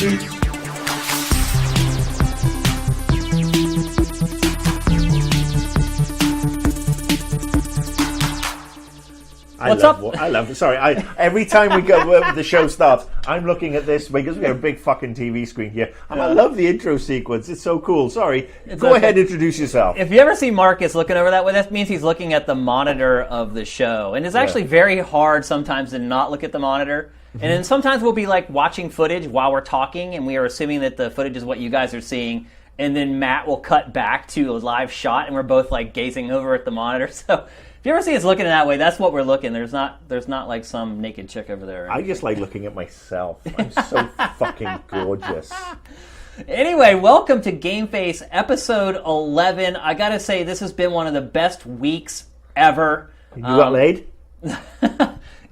What's up? I love it. Sorry, every time we go, the show starts, I'm looking at this because we got a big fucking TV screen here. And I love the intro sequence. It's so cool. Sorry. Go ahead, introduce yourself. If you ever see Marcus looking over that way, that means he's looking at the monitor of the show. And it's actually very hard sometimes to not look at the monitor. And then sometimes we'll be like watching footage while we're talking, and we are assuming that the footage is what you guys are seeing. And then Matt will cut back to a live shot, and we're both like gazing over at the monitor. So if you ever see us looking that way, that's what we're looking. There's not like some naked chick over there. I just like looking at myself. I'm so fucking gorgeous. Anyway, welcome to GameFace episode 11. I gotta say, this has been one of the best weeks ever. You got laid?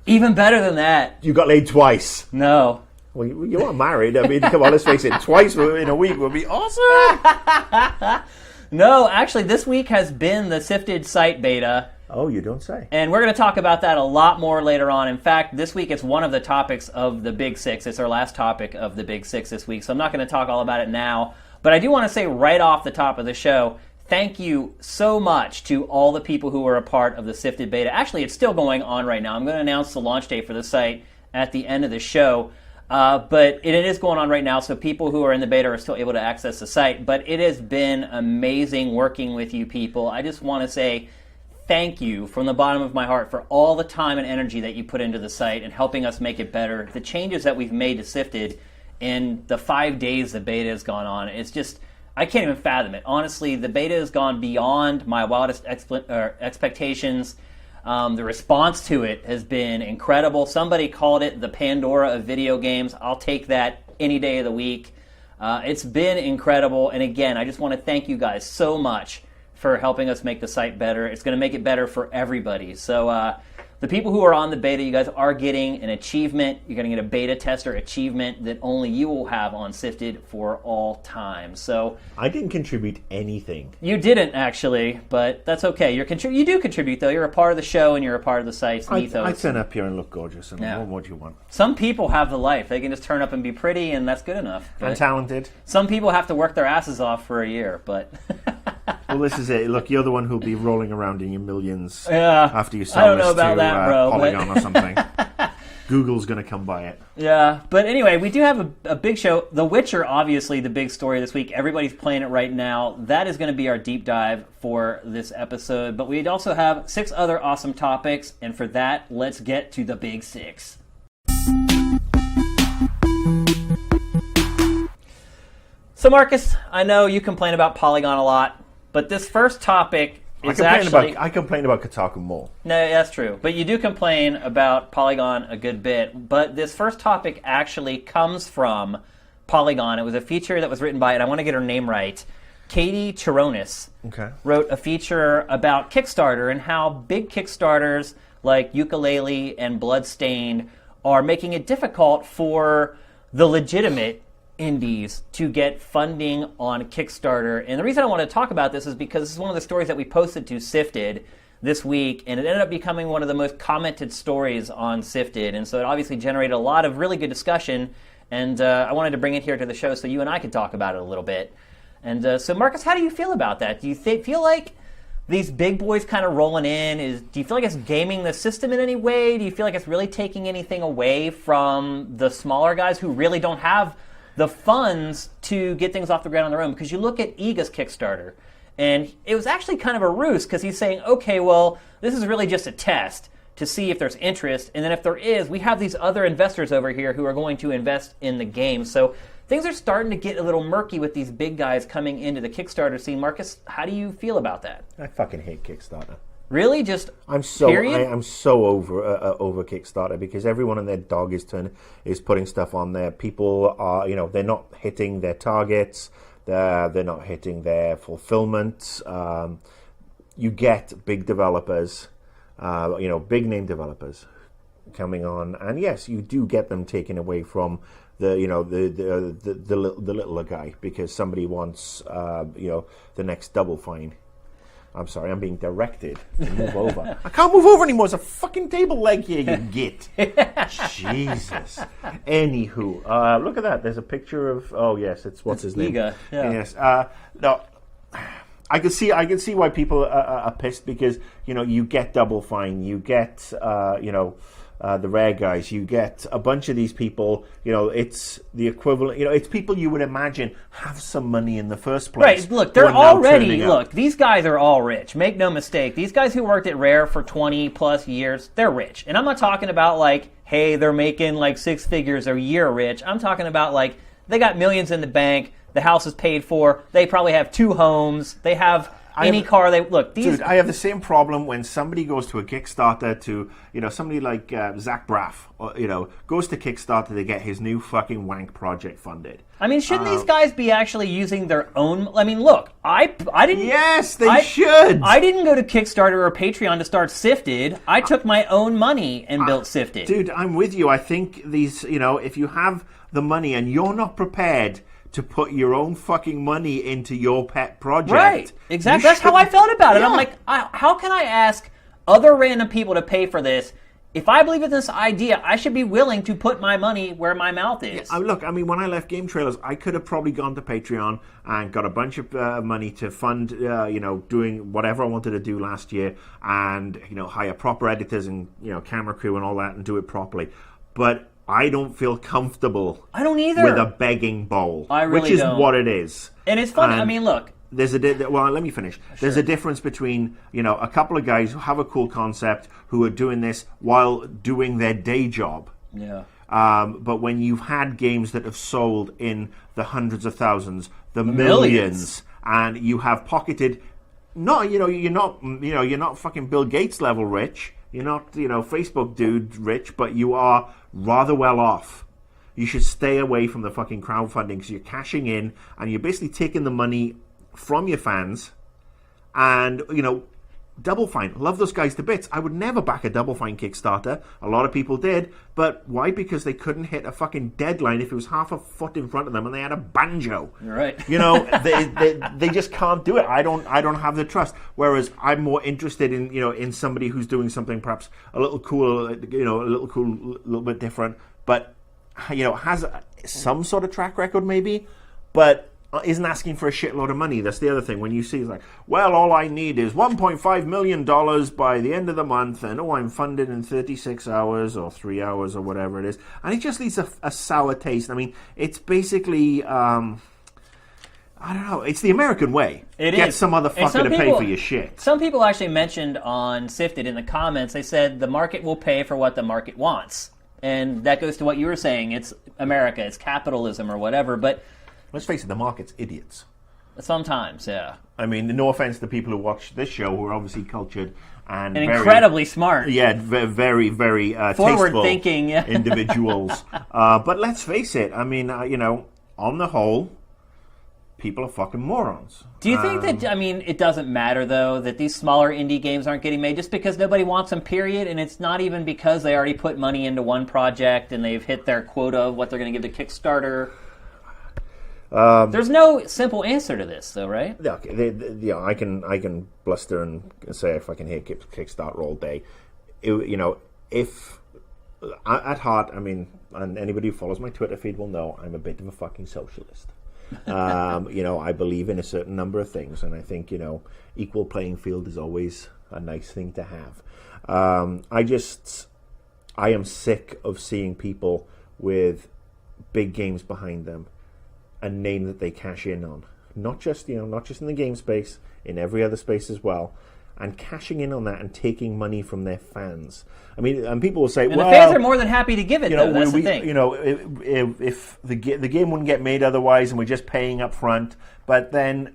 Even better than that. You got laid twice. No. Well, you are married. I mean, come on, let's face it. Twice in a week would be awesome. No, actually, this week has been the Sifted site beta. Oh, you don't say. And we're going to talk about that a lot more later on. In fact, this week it's one of the topics of the Big Six. It's our last topic of the Big Six this week, so I'm not going to talk all about it now. But I do want to say right off the top of the show, thank you so much to all the people who were a part of the Sifted beta. Actually, it's still going on right now. I'm going to announce the launch date for the site at the end of the show. But it is going on right now, so people who are in the beta are still able to access the site. But it has been amazing working with you people. I just want to say thank you from the bottom of my heart for all the time and energy that you put into the site and helping us make it better. The changes that we've made to Sifted in the 5 days the beta has gone on, it's just, I can't even fathom it. Honestly, the beta has gone beyond my wildest expectations. The response to it has been incredible. Somebody called it the Pandora of video games. I'll take that any day of the week. It's been incredible. And again, I just want to thank you guys so much for helping us make the site better. It's going to make it better for everybody. So the people who are on the beta, you guys are getting an achievement. You're going to get a beta tester achievement that only you will have on Sifted for all time. So I didn't contribute anything. You didn't, actually, but that's okay. You do contribute, though. You're a part of the show, and you're a part of the site's ethos. I turn up here and look gorgeous, and what more do you want? Some people have the life. They can just turn up and be pretty, and that's good enough. I'm talented. Some people have to work their asses off for a year, but... Well, this is it. Look, you're the one who'll be rolling around in your millions after you I sell don't know this about to that, bro, Polygon or something. Google's going to come by it. Yeah, but anyway, we do have a big show. The Witcher, obviously, the big story this week. Everybody's playing it right now. That is going to be our deep dive for this episode. But we also have 6 other awesome topics, and for that, let's get to the Big Six. So, Marcus, I know you complain about Polygon a lot, but this first topic is I complain about Kotaku more. No, that's true. But you do complain about Polygon a good bit. But this first topic actually comes from Polygon. It was a feature that was written by, and I want to get her name right, Katie Chironis. Wrote a feature about Kickstarter and how big Kickstarters like Yooka-Laylee and Bloodstained are making it difficult for the legitimate indies to get funding on Kickstarter. And the reason I want to talk about this is because this is one of the stories that we posted to Sifted this week, and it ended up becoming one of the most commented stories on Sifted. And so it obviously generated a lot of really good discussion, and I wanted to bring it here to the show so you and I could talk about it a little bit. And so, Marcus, how do you feel about that? Do you feel like these big boys kind of rolling in, do you feel like it's gaming the system in any way? Do you feel like it's really taking anything away from the smaller guys who really don't have the funds to get things off the ground on their own? Because you look at Iga's Kickstarter, and it was actually kind of a ruse, because he's saying, okay, well, this is really just a test to see if there's interest, and then if there is, we have these other investors over here who are going to invest in the game. So things are starting to get a little murky with these big guys coming into the Kickstarter scene. Marcus, how do you feel about that? I fucking hate Kickstarter. Really? Just I'm so over Kickstarter, because everyone and their dog is putting stuff on there. People are, they're not hitting their targets. They're not hitting their fulfillment. You get big developers, big name developers coming on, and yes, you do get them taken away from the littler guy, because somebody wants the next Double Fine. I'm sorry, I'm being directed to move over. I can't move over anymore. There's a fucking table leg here, you git. Jesus. Anywho, look at that. There's a picture of. Oh yes, what's his name? Iga. Yeah. Yes. No. I can see why people are pissed because you get Double Fine, you get the Rare Guys, you get a bunch of these people. It's the equivalent. It's people you would imagine have some money in the first place. Right. Look, they're already these guys are all rich. Make no mistake. These guys who worked at Rare for 20 plus years, they're rich. And I'm not talking about like, hey, they're making like 6 figures a year rich. I'm talking about like they got millions in the bank. The house is paid for. They probably have 2 homes. They have any car they look. Dude, I have the same problem when somebody goes to a Kickstarter to somebody like Zach Braff, goes to Kickstarter to get his new fucking wank project funded. I mean, shouldn't these guys be actually using their own? I mean, look, I didn't. Yes, they should. I didn't go to Kickstarter or Patreon to start Sifted. I took my own money and built Sifted. Dude, I'm with you. I think these, if you have the money and you're not prepared to put your own fucking money into your pet project. Right, exactly. That's how I felt about it. Yeah. I'm like, how can I ask other random people to pay for this? If I believe in this idea, I should be willing to put my money where my mouth is. Yeah, look, I mean, when I left Game Trailers, I could have probably gone to Patreon and got a bunch of money to fund, doing whatever I wanted to do last year and, hire proper editors and, camera crew and all that and do it properly. But I don't feel comfortable. I don't either. With a begging bowl. I really which is don't. What it is. And it's funny. I mean, look. Let me finish. Sure. There's a difference between, a couple of guys who have a cool concept who are doing this while doing their day job. Yeah. But when you've had games that have sold in the hundreds of thousands, the millions, and you have pocketed, you're not fucking Bill Gates level rich. You're not, Facebook dude rich, but you are rather well off. You should stay away from the fucking crowdfunding because you're cashing in and you're basically taking the money from your fans and, Double Fine. Love those guys to bits. I would never back a Double Fine Kickstarter. A lot of people did. But why? Because they couldn't hit a fucking deadline if it was half a foot in front of them and they had a banjo. You're right. They just can't do it. I don't have the trust. Whereas I'm more interested in, in somebody who's doing something perhaps a little cool, a little bit different. But, has some sort of track record maybe. But isn't asking for a shitload of money. That's the other thing. When you see, it's like, well, all I need is $1.5 million by the end of the month, and I'm funded in 36 hours or 3 hours or whatever it is. And it just leaves a sour taste. I mean, it's basically, I don't know, it's the American way. Get some other fucker to pay for your shit. Some people actually mentioned on Sifted in the comments, they said the market will pay for what the market wants. And that goes to what you were saying. It's America, it's capitalism or whatever, but let's face it, the market's idiots. Sometimes, yeah. I mean, no offense to people who watch this show who are obviously cultured and very, incredibly smart. Yeah, very, very forward-thinking individuals. But let's face it, I mean, on the whole, people are fucking morons. Do you think that, it doesn't matter, though, that these smaller indie games aren't getting made just because nobody wants them, period, and it's not even because they already put money into one project and they've hit their quota of what they're going to give to Kickstarter? There's no simple answer to this, though, right? Yeah, I can bluster and say if I can hear Kickstarter all day. If at heart, and anybody who follows my Twitter feed will know, I'm a bit of a fucking socialist. I believe in a certain number of things, and I think equal playing field is always a nice thing to have. I am sick of seeing people with big games behind them. A name that they cash in on, not just in the game space, in every other space as well, and cashing in on that and taking money from their fans. And people will say, the fans are more than happy to give it. Though that's the thing. If the game wouldn't get made otherwise, and we're just paying up front, but then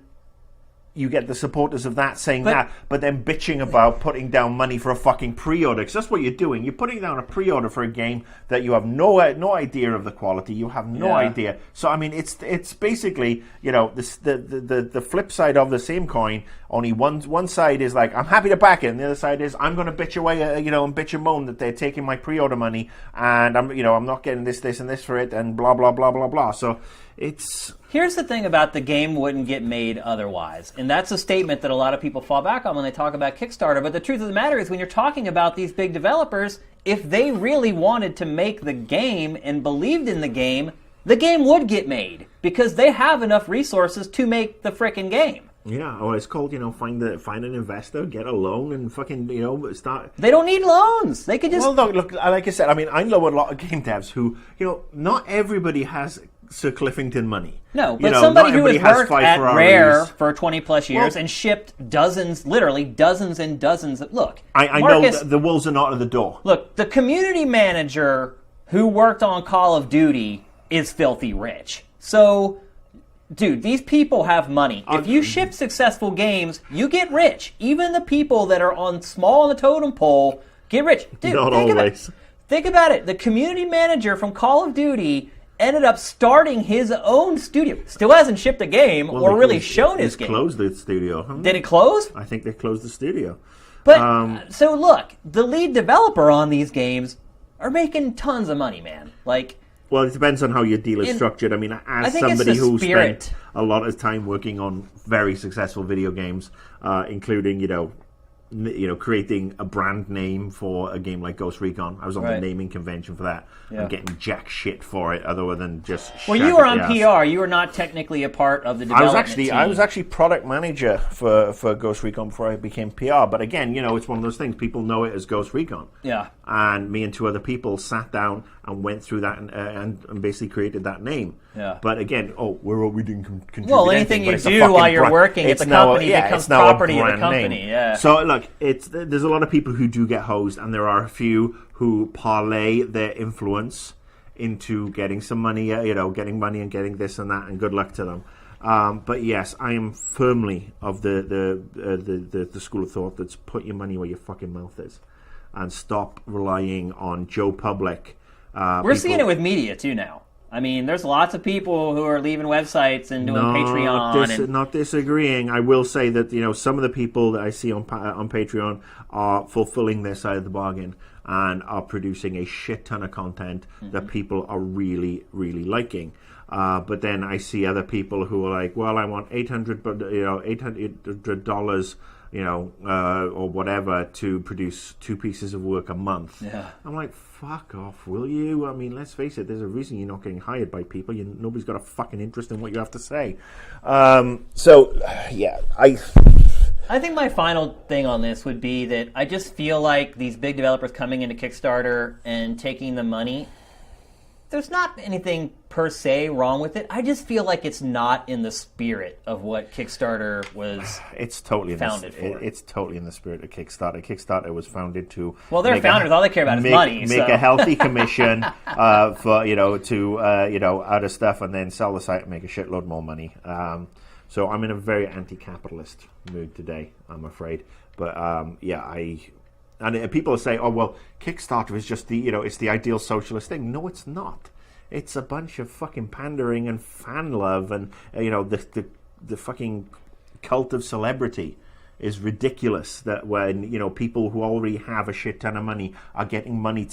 you get the supporters of that saying that, but then bitching about putting down money for a fucking pre-order, because that's what you're doing. You're putting down a pre-order for a game that you have no idea of the quality. You have no idea. So it's basically the flip side of the same coin. Only one side is like, I'm happy to back it, and the other side is I'm going to bitch away, and bitch and moan that they're taking my pre-order money, and I'm not getting this, and this for it, and blah blah blah blah blah. So Here's the thing about the game wouldn't get made otherwise. And that's a statement that a lot of people fall back on when they talk about Kickstarter. But the truth of the matter is when you're talking about these big developers, if they really wanted to make the game and believed in the game would get made. Because they have enough resources to make the frickin' game. Yeah, or it's called, find an investor, get a loan, and fucking, start... They don't need loans. They could just... Well, no, look, like I said, I know a lot of game devs who, not everybody has Sir Cliffington money. No, but somebody who has worked at Rare for 20-plus years and shipped literally dozens and dozens of... Look, I Marcus, know the wolves are not at the door. Look, the community manager who worked on Call of Duty is filthy rich. So... Dude, these people have money. If you ship successful games, you get rich. Even the people that are small on the totem pole get rich. Dude, not always. Think about it. The community manager from Call of Duty ended up starting his own studio. Still hasn't shipped a game or really shown his game. They closed the studio. Did it close? I think they closed the studio. But, so look, the lead developer on these games are making tons of money, man. Well, it depends on how your deal is structured. I mean, as somebody who spent a lot of time working on very successful video games, including, creating a brand name for a game like Ghost Recon. I was on the naming convention for that. Yeah. I'm getting jack shit for it, other than just... Well, you were on PR. You were not technically a part of the development team. I was actually product manager for Ghost Recon before I became PR. But again, it's one of those things. People know it as Ghost Recon. Yeah. And me and two other people sat down and went through that and basically created that name. Yeah. But again, we didn't contribute. Well, anything you do while you're working at the company becomes property of the company. Yeah. So look, there's a lot of people who do get hosed, and there are a few who parlay their influence into getting some money, getting money and getting this and that, and good luck to them. But yes, I am firmly of the school of thought that's put your money where your fucking mouth is, and stop relying on Joe Public. We're seeing it with media too now. I mean, there's lots of people who are leaving websites and doing Patreon. Not disagreeing. I will say that some of the people that I see on Patreon are fulfilling their side of the bargain and are producing a shit ton of content that people are really, really liking. But then I see other people who are like, well, I want $800, or whatever to produce 2 pieces of work a month. Yeah. I'm like, fuck off, will you? I mean, let's face it, there's a reason you're not getting hired by people. Nobody's got a fucking interest in what you have to say. I think my final thing on this would be that I just feel like these big developers coming into Kickstarter and taking the money, there's not anything per se wrong with it. I just feel like it's not in the spirit of what Kickstarter was founded for. It's totally in the spirit of Kickstarter. Kickstarter was founded to... Well, they're founders. All they care about is money. Make a healthy commission for, out of stuff, and then sell the site and make a shitload more money. So I'm in a very anti-capitalist mood today, I'm afraid. But, and people say, oh, well, Kickstarter is just it's the ideal socialist thing. No, it's not. It's a bunch of fucking pandering and fan love, and, the fucking cult of celebrity is ridiculous. That when people who already have a shit ton of money are getting money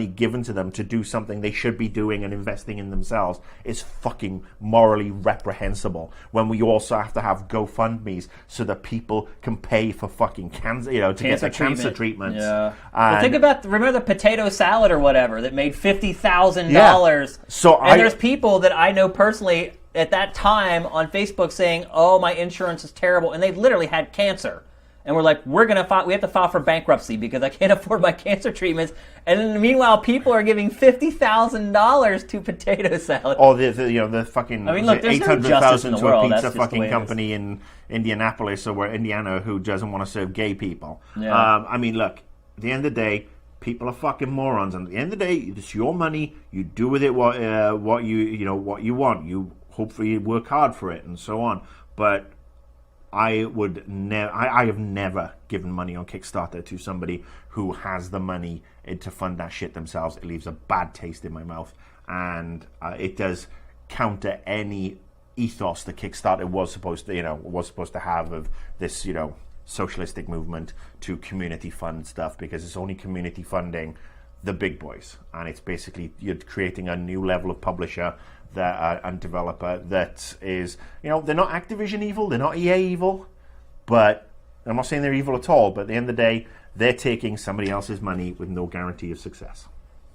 given to them to do something they should be doing and investing in themselves is fucking morally reprehensible. When we also have to have GoFundMe's so that people can pay for fucking cancer, get the cancer treatments. Yeah. Well, remember the potato salad or whatever that made $50,000. Yeah. There's people that I know personally at that time on Facebook saying, "Oh, my insurance is terrible," and they literally had cancer, and we're like, we have to file for bankruptcy because I can't afford my cancer treatments. And then meanwhile, people are giving $50,000 to potato salad. Or the fucking $800,000 to a pizza fucking company in Indianapolis or Indiana who doesn't want to serve gay people. Yeah. Look, at the end of the day, people are fucking morons, and at the end of the day, it's your money. You do with it what you want. You hopefully work hard for it and so on. But I have never given money on Kickstarter to somebody who has the money to fund that shit themselves. It leaves a bad taste in my mouth, and it does counter any ethos that Kickstarter was supposed to have of this socialistic movement to community fund stuff, because it's only community funding the big boys, and it's basically you're creating a new level of publisher and developer that is, they're not Activision evil, they're not EA evil, but I'm not saying they're evil at all, but at the end of the day, they're taking somebody else's money with no guarantee of success.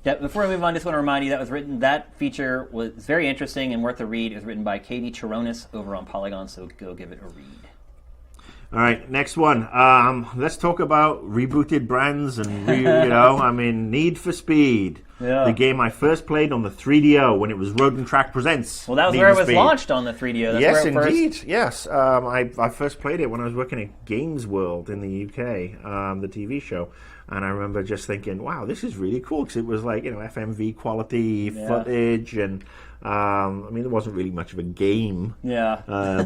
Yeah, before we move on, just want to remind you that feature was very interesting and worth a read. It was written by Katie Charonis over on Polygon, so go give it a read. All right, next one. Let's talk about rebooted brands and, Need for Speed. Yeah. The game I first played on the 3DO when it was Road and Track Presents. Well, that was where it was launched on the 3DO. That's yes, where indeed. Yes. I first played it when I was working at Games World in the UK, the TV show. And I remember just thinking, wow, this is really cool, because it was like, FMV quality footage, and there wasn't really much of a game. Yeah.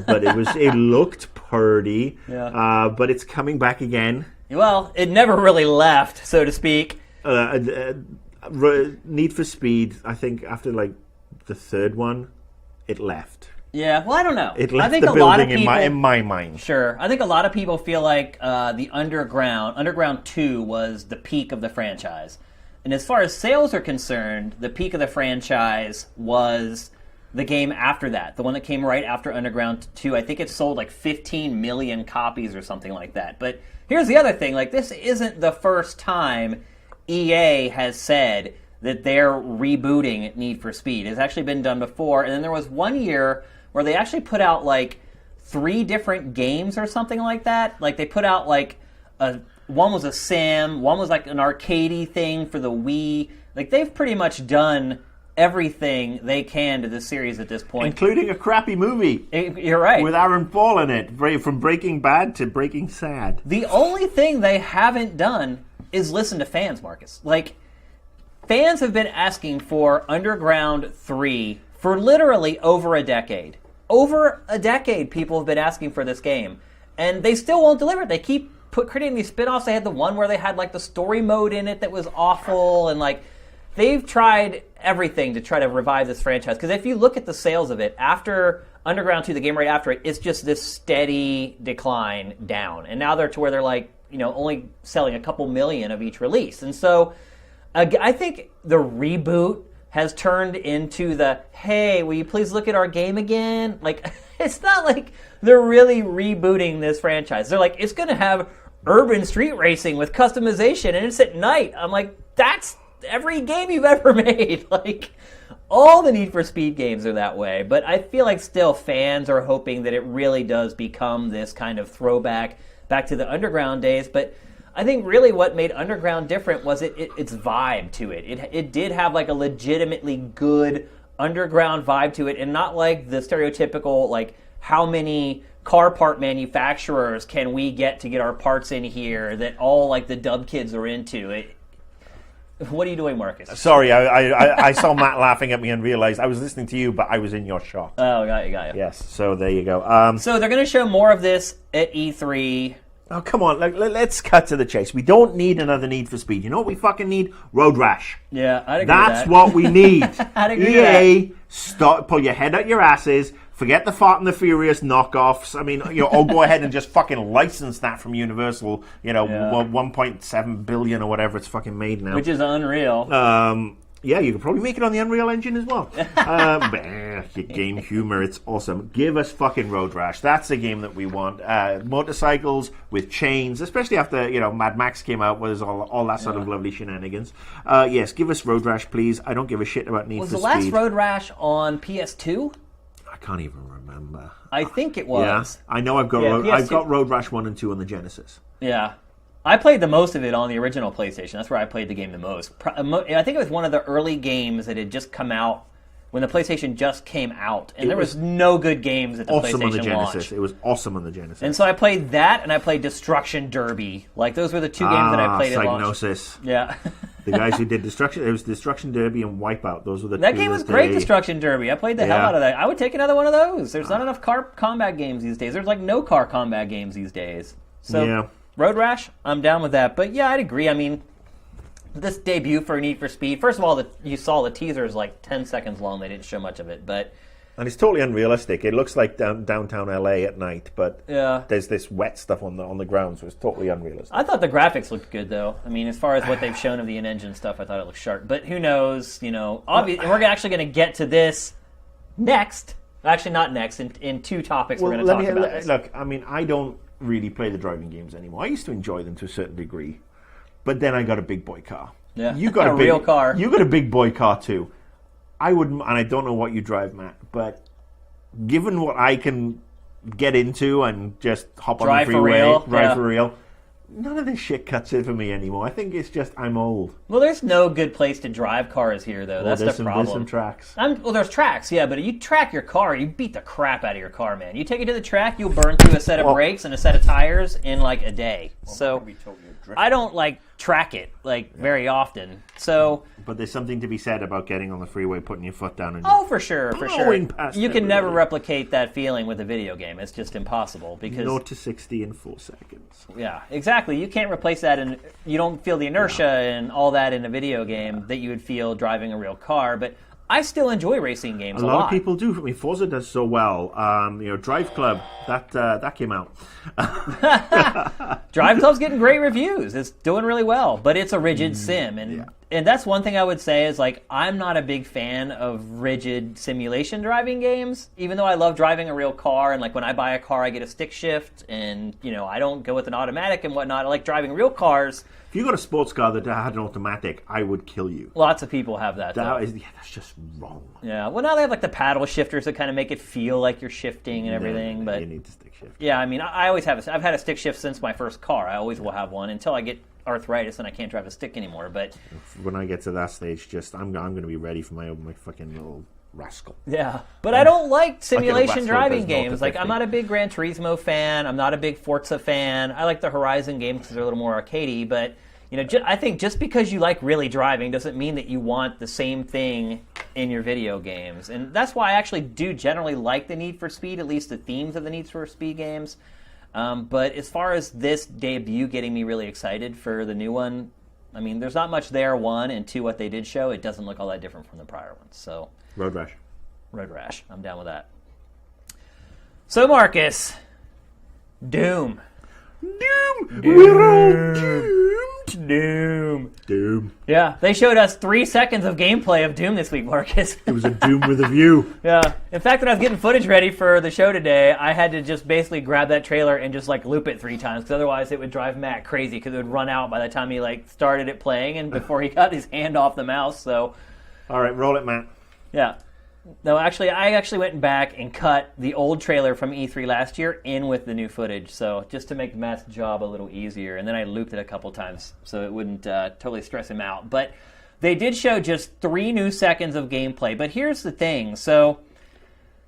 But it looked pretty. Yeah. But it's coming back again. Well, it never really left, so to speak. Need for Speed, I think after like the third one, it left. Yeah, well, I don't know. It left I think the a lot of building people, in my mind. Sure. I think a lot of people feel like the Underground 2 was the peak of the franchise. And as far as sales are concerned, the peak of the franchise was the game after that, the one that came right after Underground 2. I think it sold like 15 million copies or something like that. But here's the other thing. Like, this isn't the first time EA has said that they're rebooting Need for Speed. It's actually been done before. And then there was one year where they actually put out like 3 different games or something like that. Like, they put out like one was a sim, one was like an arcadey thing for the Wii. Like, they've pretty much done everything they can to this series at this point. Including a crappy movie. You're right. With Aaron Paul in it, from Breaking Bad to Breaking Sad. The only thing they haven't done is listen to fans, Marcus. Like, fans have been asking for Underground 3 for literally over a decade. Over a decade, people have been asking for this game. And they still won't deliver it. They keep creating these spin-offs. They had the one where they had, like, the story mode in it that was awful. And, like, they've tried everything to try to revive this franchise. Because if you look at the sales of it, after Underground 2, the game right after it, it's just this steady decline down. And now they're to where they're, like, only selling a couple million of each release. And so I think the reboot has turned into the, hey, will you please look at our game again? Like, it's not like they're really rebooting this franchise. They're like, it's going to have urban street racing with customization, and it's at night. I'm like, that's every game you've ever made. Like, all the Need for Speed games are that way. But I feel like still fans are hoping that it really does become this kind of throwback back to the Underground days. But I think really what made Underground different was its vibe to it. It did have like a legitimately good underground vibe to it, and not like the stereotypical, like, how many car part manufacturers can we get to get our parts in here that all like the dub kids are into. What are you doing, Marcus? Sorry, I saw Matt laughing at me and realized I was listening to you, but I was in your shot. Oh, got you. Yes, so there you go. So they're going to show more of this at E3. Oh, come on, let's cut to the chase. We don't need another Need for Speed. You know what we fucking need? Road Rash. Yeah, I'd agree That's with that. what we need. I'd agree EA, pull your head out your asses, forget the Fast and the Furious knockoffs. I mean, or go ahead and just fucking license that from Universal, 1.7 billion or whatever it's fucking made now. Which is unreal. Yeah, you could probably make it on the Unreal Engine as well. Game humor, it's awesome. Give us fucking Road Rash. That's the game that we want. Motorcycles with chains, especially after Mad Max came out, was all that sort of lovely shenanigans. Yes, give us Road Rash, please. I don't give a shit about Need for Speed. Was the last Road Rash on PS2? I can't even remember. I think it was. Yeah, I know I've got Road Rash 1 and 2 on the Genesis. Yeah. I played the most of it on the original PlayStation. That's where I played the game the most. I think it was one of the early games that had just come out when the PlayStation just came out. And there was no good games at the PlayStation on the Genesis. launch. It was awesome on the Genesis. And so I played that, and I played Destruction Derby. Like, those were the two games that I played at launch. Psygnosis. Yeah. The guys who did Destruction, it was Destruction Derby and Wipeout. Those were the that two game was great, Destruction Derby. I played the hell out of that. I would take another one of those. There's not enough car combat games these days. There's like no car combat games these days. So Road Rash, I'm down with that. But yeah, I'd agree. I mean, this debut for Need for Speed, first of all, you saw the teaser is like 10 seconds long. They didn't show much of it, but... And it's totally unrealistic. It looks like downtown LA at night, but there's this wet stuff on the ground, so it's totally unrealistic. I thought the graphics looked good, though. I mean, as far as what they've shown of the in-engine stuff, I thought it looked sharp. But who knows? We're actually going to get to this next. Actually, not next. In 2 topics we're going to talk about this. Look, I mean, I don't really play the driving games anymore. I used to enjoy them to a certain degree, but then I got a big boy car. Yeah, you got a real car. You got a big boy car too. I wouldn't, and I don't know what you drive, Matt, but given what I can get into and just hop on the freeway, drive for real. None of this shit cuts it for me anymore. I think it's just I'm old. Well, there's no good place to drive cars here, though. That's the problem. There's some tracks. Well, there's tracks, yeah, but you track your car, you beat the crap out of your car, man. You take it to the track, you'll burn through a set of brakes and a set of tires in like a day. So I don't track it very often. So, but there's something to be said about getting on the freeway, putting your foot down, and for sure. You can never replicate that feeling with a video game. It's just impossible because 0 to 60 in 4 seconds. Yeah, exactly. You can't replace that, and you don't feel the inertia and all that in a video game that you would feel driving a real car. But I still enjoy racing games a lot. A lot of people do. I mean, Forza does so well. Drive Club, that came out. Drive Club's getting great reviews. It's doing really well, but it's a rigid sim, and that's one thing I would say is I'm not a big fan of rigid simulation driving games. Even though I love driving a real car, and when I buy a car, I get a stick shift, and I don't go with an automatic and whatnot. I like driving real cars. If you got a sports car that had an automatic, I would kill you. Lots of people have that. That's just wrong. Yeah. Well, now they have the paddle shifters that kind of make it feel like you're shifting and everything. But you need to stick shift. Yeah, I mean, I always have. I've had a stick shift since my first car. I always will have one until I get arthritis and I can't drive a stick anymore. But when I get to that stage, I'm going to be ready for my fucking little rascal. Yeah, but I don't like simulation driving games. I'm not a big Gran Turismo fan. I'm not a big Forza fan. I like the Horizon games because they're a little more arcadey. But I think just because you like really driving doesn't mean that you want the same thing in your video games. And that's why I actually do generally like the Need for Speed, at least the themes of the Need for Speed games. But as far as this debut getting me really excited for the new one, I mean, there's not much there, 1, and 2, what they did show. It doesn't look all that different from the prior ones. So Road Rash. I'm down with that. So, Marcus, Doom. We're all Doom. Yeah, they showed us 3 seconds of gameplay of Doom this week, Marcus. It was a Doom with a view. Yeah. In fact, when I was getting footage ready for the show today, I had to just basically grab that trailer and just loop it 3 times, because otherwise it would drive Matt crazy, because it would run out by the time he started it playing and before he got his hand off the mouse. So, all right, roll it, Matt. Yeah. No, actually, I went back and cut the old trailer from E3 last year in with the new footage, so just to make Matt's job a little easier. And then I looped it a couple times so it wouldn't totally stress him out. But they did show just 3 new seconds of gameplay. But here's the thing. So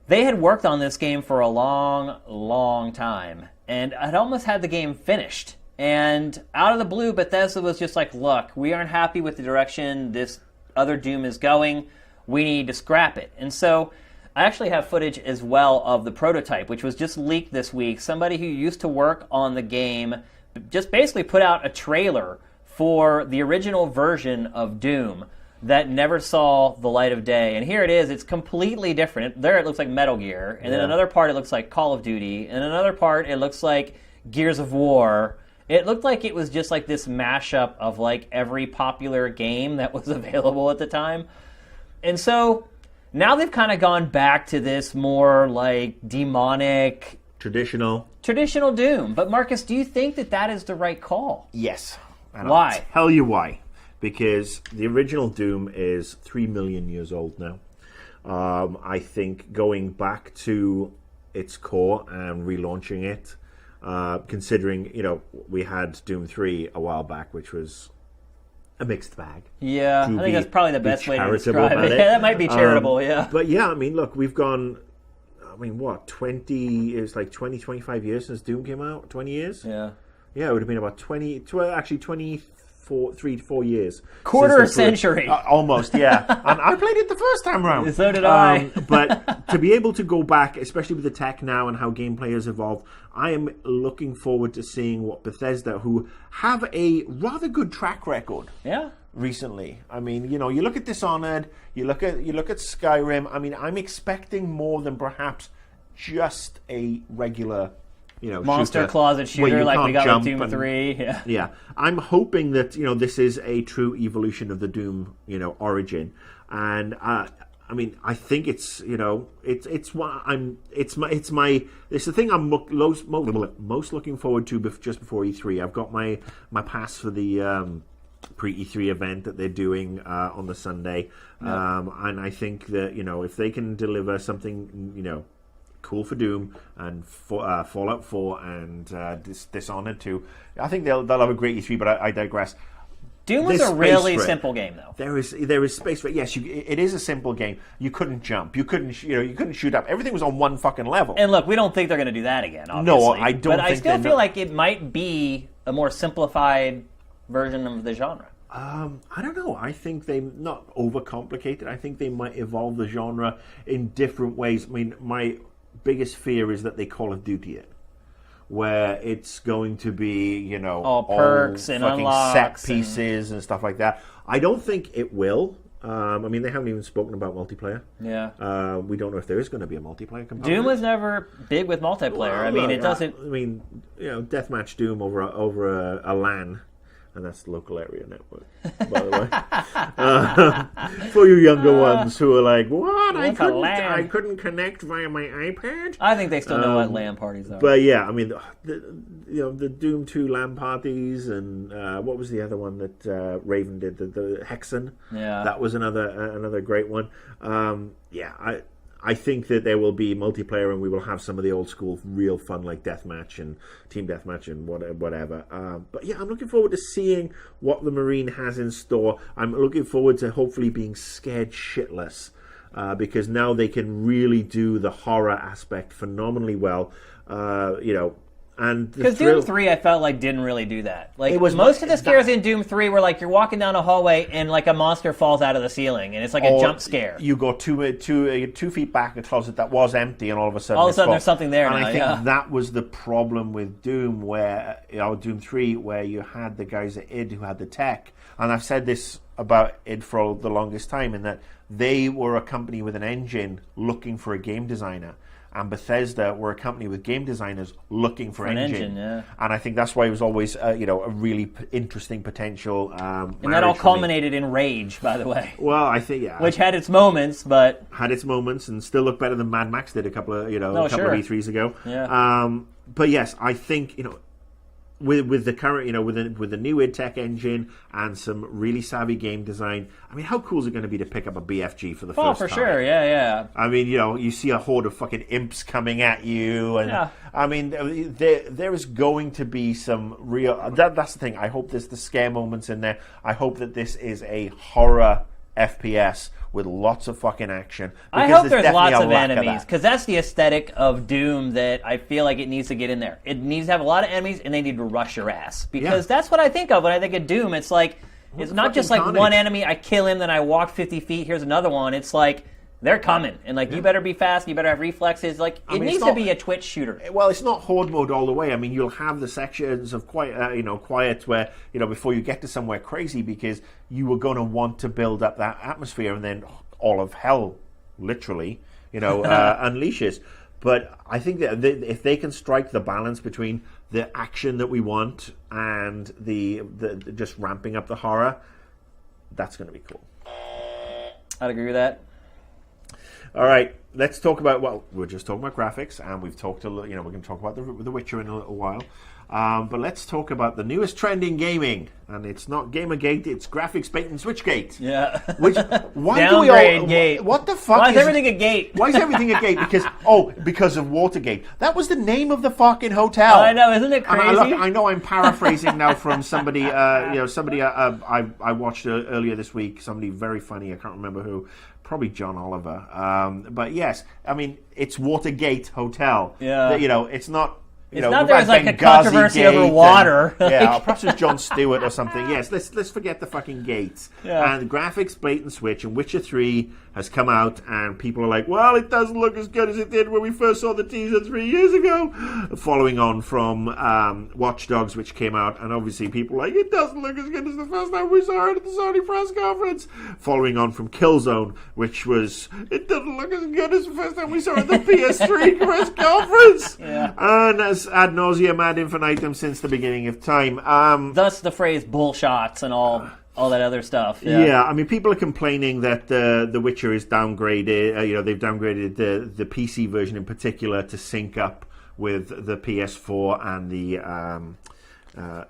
they had worked on this game for a long, long time, and I'd almost had the game finished. And out of the blue, Bethesda was just look, we aren't happy with the direction this other Doom is going. We need to scrap it. And so I actually have footage as well of the prototype, which was just leaked this week. Somebody who used to work on the game just basically put out a trailer for the original version of Doom that never saw the light of day. And here it is. It's completely different. There it looks like Metal Gear. And then another part it looks like Call of Duty. And another part it looks like Gears of War. It looked like it was just this mashup of every popular game that was available at the time. And so now they've kind of gone back to this more demonic... Traditional Doom. But Marcus, do you think that is the right call? Yes. And Why? I'll tell you why. Because the original Doom is 3 million years old now. I think going back to its core and relaunching it, considering, we had Doom 3 a while back, which was a mixed bag. Yeah, I think that's probably the best way to describe it. Yeah, that might be charitable, yeah. But yeah, I mean, look, we've gone, 25 years since Doom came out? 20 years? Yeah. Yeah, it would have been about 3-4 years. Quarter century. Almost, yeah. And I played it the first time around. So did I. But to be able to go back, especially with the tech now and how gameplay has evolved, I am looking forward to seeing what Bethesda, who have a rather good track record. Yeah. Recently, I mean, you look at Dishonored, you look at Skyrim. I mean, I'm expecting more than perhaps just a regular, monster shooter, closet shooter like we got with Doom 3. Yeah. Yeah. I'm hoping that, this is a true evolution of the Doom, origin. And I mean, I think it's it's the thing I'm most looking forward to just before E3. I've got my pass for the pre-E3 event that they're doing on the Sunday, and I think that if they can deliver something cool for Doom and for Fallout 4 and Dishonored 2, I think they'll have a great E3. But I digress. Doom was a really simple game, though. There is space for it. Yes, it is a simple game. You couldn't jump. You couldn't shoot up. Everything was on one fucking level. And look, we don't think they're going to do that again. Obviously. No, I don't. But I still feel like it might be a more simplified version of the genre. I don't know. I think they not overcomplicate. I think they might evolve the genre in different ways. I mean, my biggest fear is that they Call of Duty it, where it's going to be, all perks and unlocks, set pieces and stuff like that. I don't think it will. I mean, they haven't even spoken about multiplayer. Yeah. We don't know if there is going to be a multiplayer component. Doom was never big with multiplayer. Well, I mean, it doesn't. I mean, deathmatch Doom over a LAN. And that's the local area network, by the way. For you younger ones who are like, what? I couldn't connect via my iPad? I think they still know what LAN parties are. But yeah, I mean, the Doom 2 LAN parties, and what was the other one that Raven did? The Hexen. Yeah. That was another great one. I think that there will be multiplayer, and we will have some of the old school real fun like deathmatch and team deathmatch and whatever. But yeah, I'm looking forward to seeing what the Marine has in store. I'm looking forward to hopefully being scared shitless, because now they can really do the horror aspect phenomenally well. And because Doom 3, I felt like didn't really do that. Like most of the scares in Doom 3 were like you're walking down a hallway and like a monster falls out of the ceiling and it's like a jump scare. You go 2 feet back in a closet that was empty, and all of a sudden there's something there. And now, I think that was the problem with Doom, where Doom 3, where you had the guys at id who had the tech, and I've said this about id for the longest time, in that they were a company with an engine looking for a game designer. And Bethesda were a company with game designers looking for an engine. Yeah. And I think that's why it was always, a really interesting potential. And that all culminated in Rage, by the way. Well, I think, yeah. Which had its moments, but... Had its moments, and still looked better than Mad Max did a couple of E3s ago. Yeah. But yes, I think, with the current, with the new id Tech engine and some really savvy game design, I mean, how cool is it going to be to pick up a BFG for the first time? Oh, for sure, yeah. I mean, you see a horde of fucking imps coming at you, and I mean, there is going to be some real. That's the thing. I hope there's the scare moments in there. I hope that this is a horror FPS with lots of fucking action. I hope there's lots of enemies, because that's the aesthetic of Doom that I feel like it needs to get in there. It needs to have a lot of enemies, and they need to rush your ass. Because that's what I think of when I think of Doom. It's like, it's not just like one enemy, I kill him, then I walk 50 feet, here's another one. It's like, they're coming. And like, you better be fast, you better have reflexes. Like, it needs to be a Twitch shooter. Well, it's not horde mode all the way. I mean, you'll have the sections of quiet where, before you get to somewhere crazy, because you were going to want to build up that atmosphere, and then all of hell, literally, unleashes. But I think that if they can strike the balance between the action that we want and the just ramping up the horror, that's going to be cool. I'd agree with that. All right, let's talk about. Well, we're just talking about graphics, and we've talked we're going to talk about the Witcher in a little while. But let's talk about the newest trend in gaming, and it's not Gamergate, it's graphics bait and switchgate. Yeah. Why do we all? Gate. What the fuck? Why is everything a gate? Why is everything a gate? Because of Watergate. That was the name of the fucking hotel. I know, isn't it crazy? I know I'm paraphrasing now from somebody. Somebody I watched earlier this week. Somebody very funny. I can't remember who. Probably John Oliver. But yes, I mean, it's Watergate Hotel. Yeah. It's not. It's not there was like a controversy over water. Perhaps it's Jon Stewart or something. Yes, let's forget the fucking gates. Yeah. And graphics bait and switch, and Witcher 3 has come out, and people are like, well, it doesn't look as good as it did when we first saw the teaser 3 years ago. Following on from Watch Dogs, which came out, and obviously people are like, it doesn't look as good as the first time we saw it at the Sony press conference. Following on from Killzone, which was, it doesn't look as good as the first time we saw it at the PS3 press conference. Yeah. And as ad nauseum ad infinitum since the beginning of time. Thus the phrase bullshots and all all that other stuff. Yeah, I mean, people are complaining that The Witcher is downgraded. They've downgraded the PC version in particular to sync up with the PS4 and the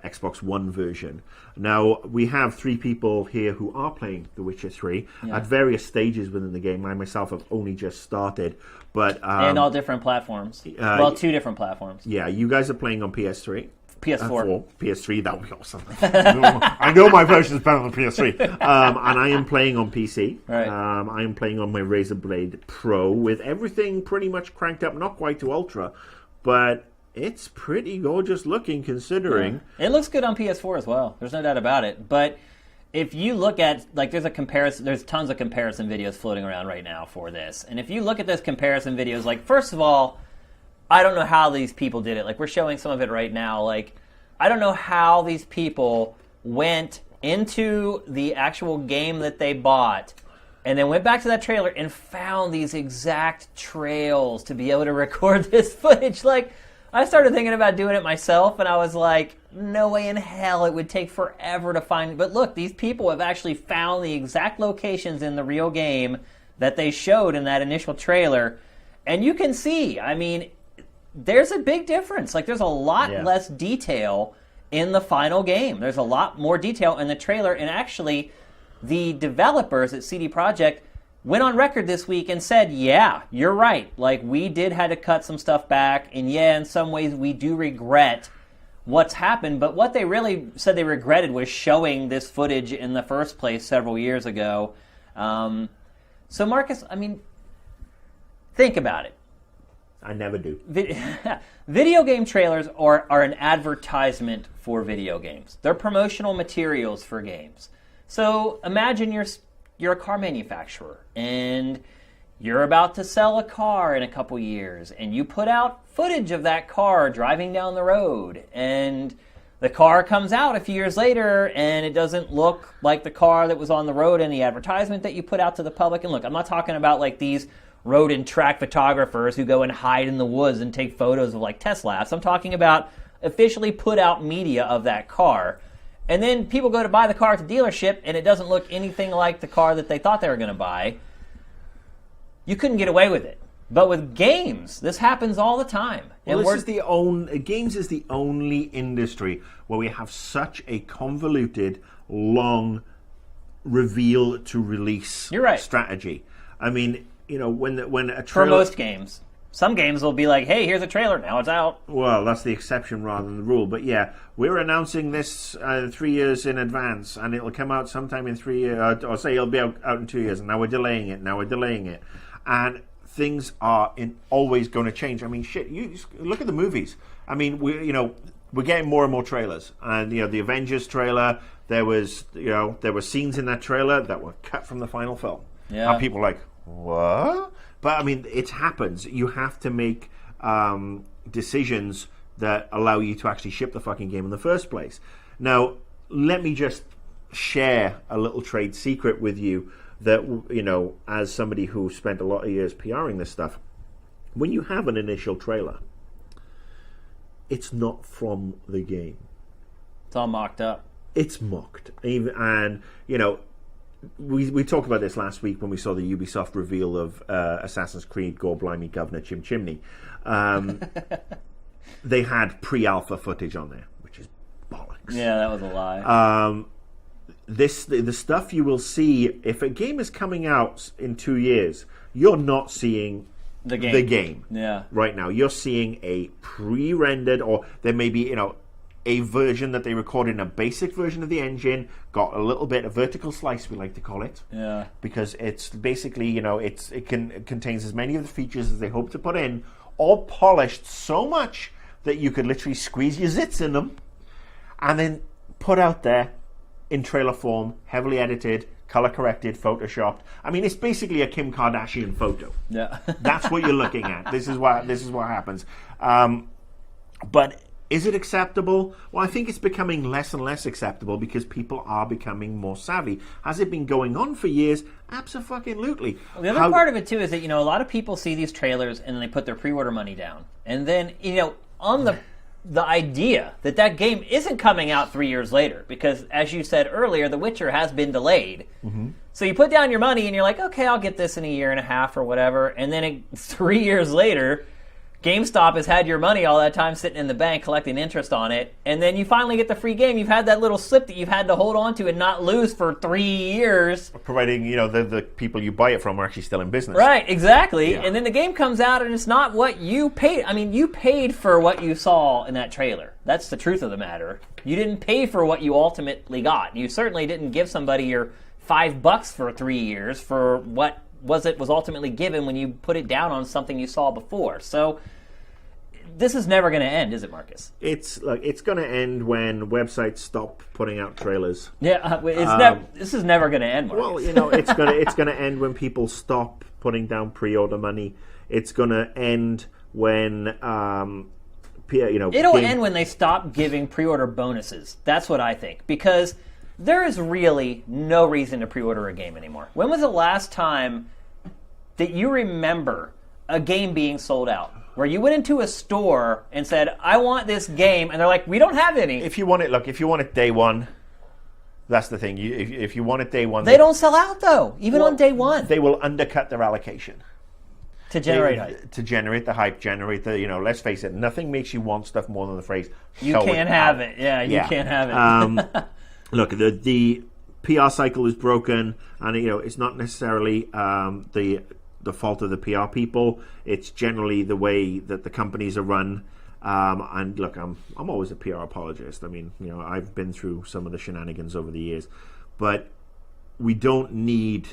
Xbox One version. Now, we have 3 people here who are playing The Witcher 3 at various stages within the game. I myself have only just started. But and all different platforms. 2 different platforms. Yeah, you guys are playing on PS3. PS4. PS3, that would be awesome. I know my version is better than PS3. And I am playing on PC. Right. I am playing on my Razer Blade Pro with everything pretty much cranked up, not quite to Ultra, but it's pretty gorgeous looking considering. Yeah. It looks good on PS4 as well. There's no doubt about it. But if you look at, there's tons of comparison videos floating around right now for this. And if you look at those comparison videos, first of all, I don't know how these people did it. We're showing some of it right now. I don't know how these people went into the actual game that they bought and then went back to that trailer and found these exact trails to be able to record this footage. I started thinking about doing it myself, and I was like, no way in hell it would take forever to find. But look, these people have actually found the exact locations in the real game that they showed in that initial trailer. And you can see, there's a big difference. There's a lot less detail in the final game. There's a lot more detail in the trailer. And actually, the developers at CD Projekt went on record this week and said, yeah, you're right. We did have to cut some stuff back. And yeah, in some ways, we do regret what's happened. But what they really said they regretted was showing this footage in the first place several years ago. So, Marcus, think about it. I never do. Video game trailers are an advertisement for video games. They're promotional materials for games. So imagine you're a car manufacturer and you're about to sell a car in a couple years and you put out footage of that car driving down the road and the car comes out a few years later and it doesn't look like the car that was on the road in the advertisement that you put out to the public. And look, I'm not talking about these road and track photographers who go and hide in the woods and take photos of test laps. I'm talking about officially put out media of that car. And then people go to buy the car at the dealership and it doesn't look anything like the car that they thought they were going to buy. You couldn't get away with it. But with games, this happens all the time. Well, games is the only industry where we have such a convoluted, long reveal to release strategy. When a trailer... For most games. Some games will be like, hey, here's a trailer, now it's out. Well, that's the exception rather than the rule. But yeah, we're announcing this 3 years in advance, and it'll come out sometime in 3 years, or say it'll be out in 2 years, and now we're delaying it. And things are always going to change. Shit, you just look at the movies. We're getting more and more trailers. And, the Avengers trailer, there were scenes in that trailer that were cut from the final film. Yeah. And people are like, what? But it happens. You have to make decisions that allow you to actually ship the fucking game in the first place. Now, let me just share a little trade secret with you that, as somebody who spent a lot of years PRing this stuff, when you have an initial trailer, it's not from the game. It's all mocked up. It's mocked. And, we talked about this last week when we saw the Ubisoft reveal of Assassin's Creed Gore Blimey Governor Chim Chimney. They had pre-alpha footage on there, which is bollocks. Yeah, that was a lie. The stuff you will see, if a game is coming out in 2 years, you're not seeing the game. Yeah. Right now. You're seeing a pre-rendered, or there may be, a version that they recorded in a basic version of the engine, got a little bit of vertical slice, we like to call it. Yeah. Because it's basically, it contains as many of the features as they hope to put in, all polished so much that you could literally squeeze your zits in them, and then put out there in trailer form, heavily edited, color corrected, photoshopped. It's basically a Kim Kardashian photo. Yeah. That's what you're looking at. This is what happens. But is it acceptable? Well, I think it's becoming less and less acceptable because people are becoming more savvy. Has it been going on for years? Absolutely. Well, the other part of it, too, is that, a lot of people see these trailers and they put their pre-order money down. And then, on the the idea that that game isn't coming out 3 years later, because as you said earlier, The Witcher has been delayed. Mm-hmm. So you put down your money and you're like, okay, I'll get this in a year and a half or whatever, and then 3 years later, GameStop has had your money all that time sitting in the bank collecting interest on it, and then you finally get the free game. You've had that little slip that you've had to hold on to and not lose for 3 years. Providing, the people you buy it from are actually still in business. Right, exactly. Yeah. And then the game comes out and it's not what you paid. I mean, you paid for what you saw in that trailer. That's the truth of the matter. You didn't pay for what you ultimately got. You certainly didn't give somebody your $5 for 3 years for what was ultimately given when you put it down on something you saw before. So this is never going to end, is it, Marcus? It's going to end when websites stop putting out trailers. Yeah, this is never going to end, Marcus. Well, it's going to end when people stop putting down pre-order money. It's going to end when it'll end when they stop giving pre-order bonuses. That's what I think, because there is really no reason to pre-order a game anymore. When was the last time that you remember a game being sold out, where you went into a store and said, I want this game, and they're like, we don't have any? If you want it day one, that's the thing. If you want it day one... They don't sell out, though, even on day one. They will undercut their allocation. To generate hype. To generate the hype, let's face it, nothing makes you want stuff more than the phrase, you can't have it. Yeah, you can't have it. Look, the PR cycle is broken, and it's not necessarily the fault of the PR people. It's generally the way that the companies are run. And look, I'm always a PR apologist. I mean, I've been through some of the shenanigans over the years, but we don't need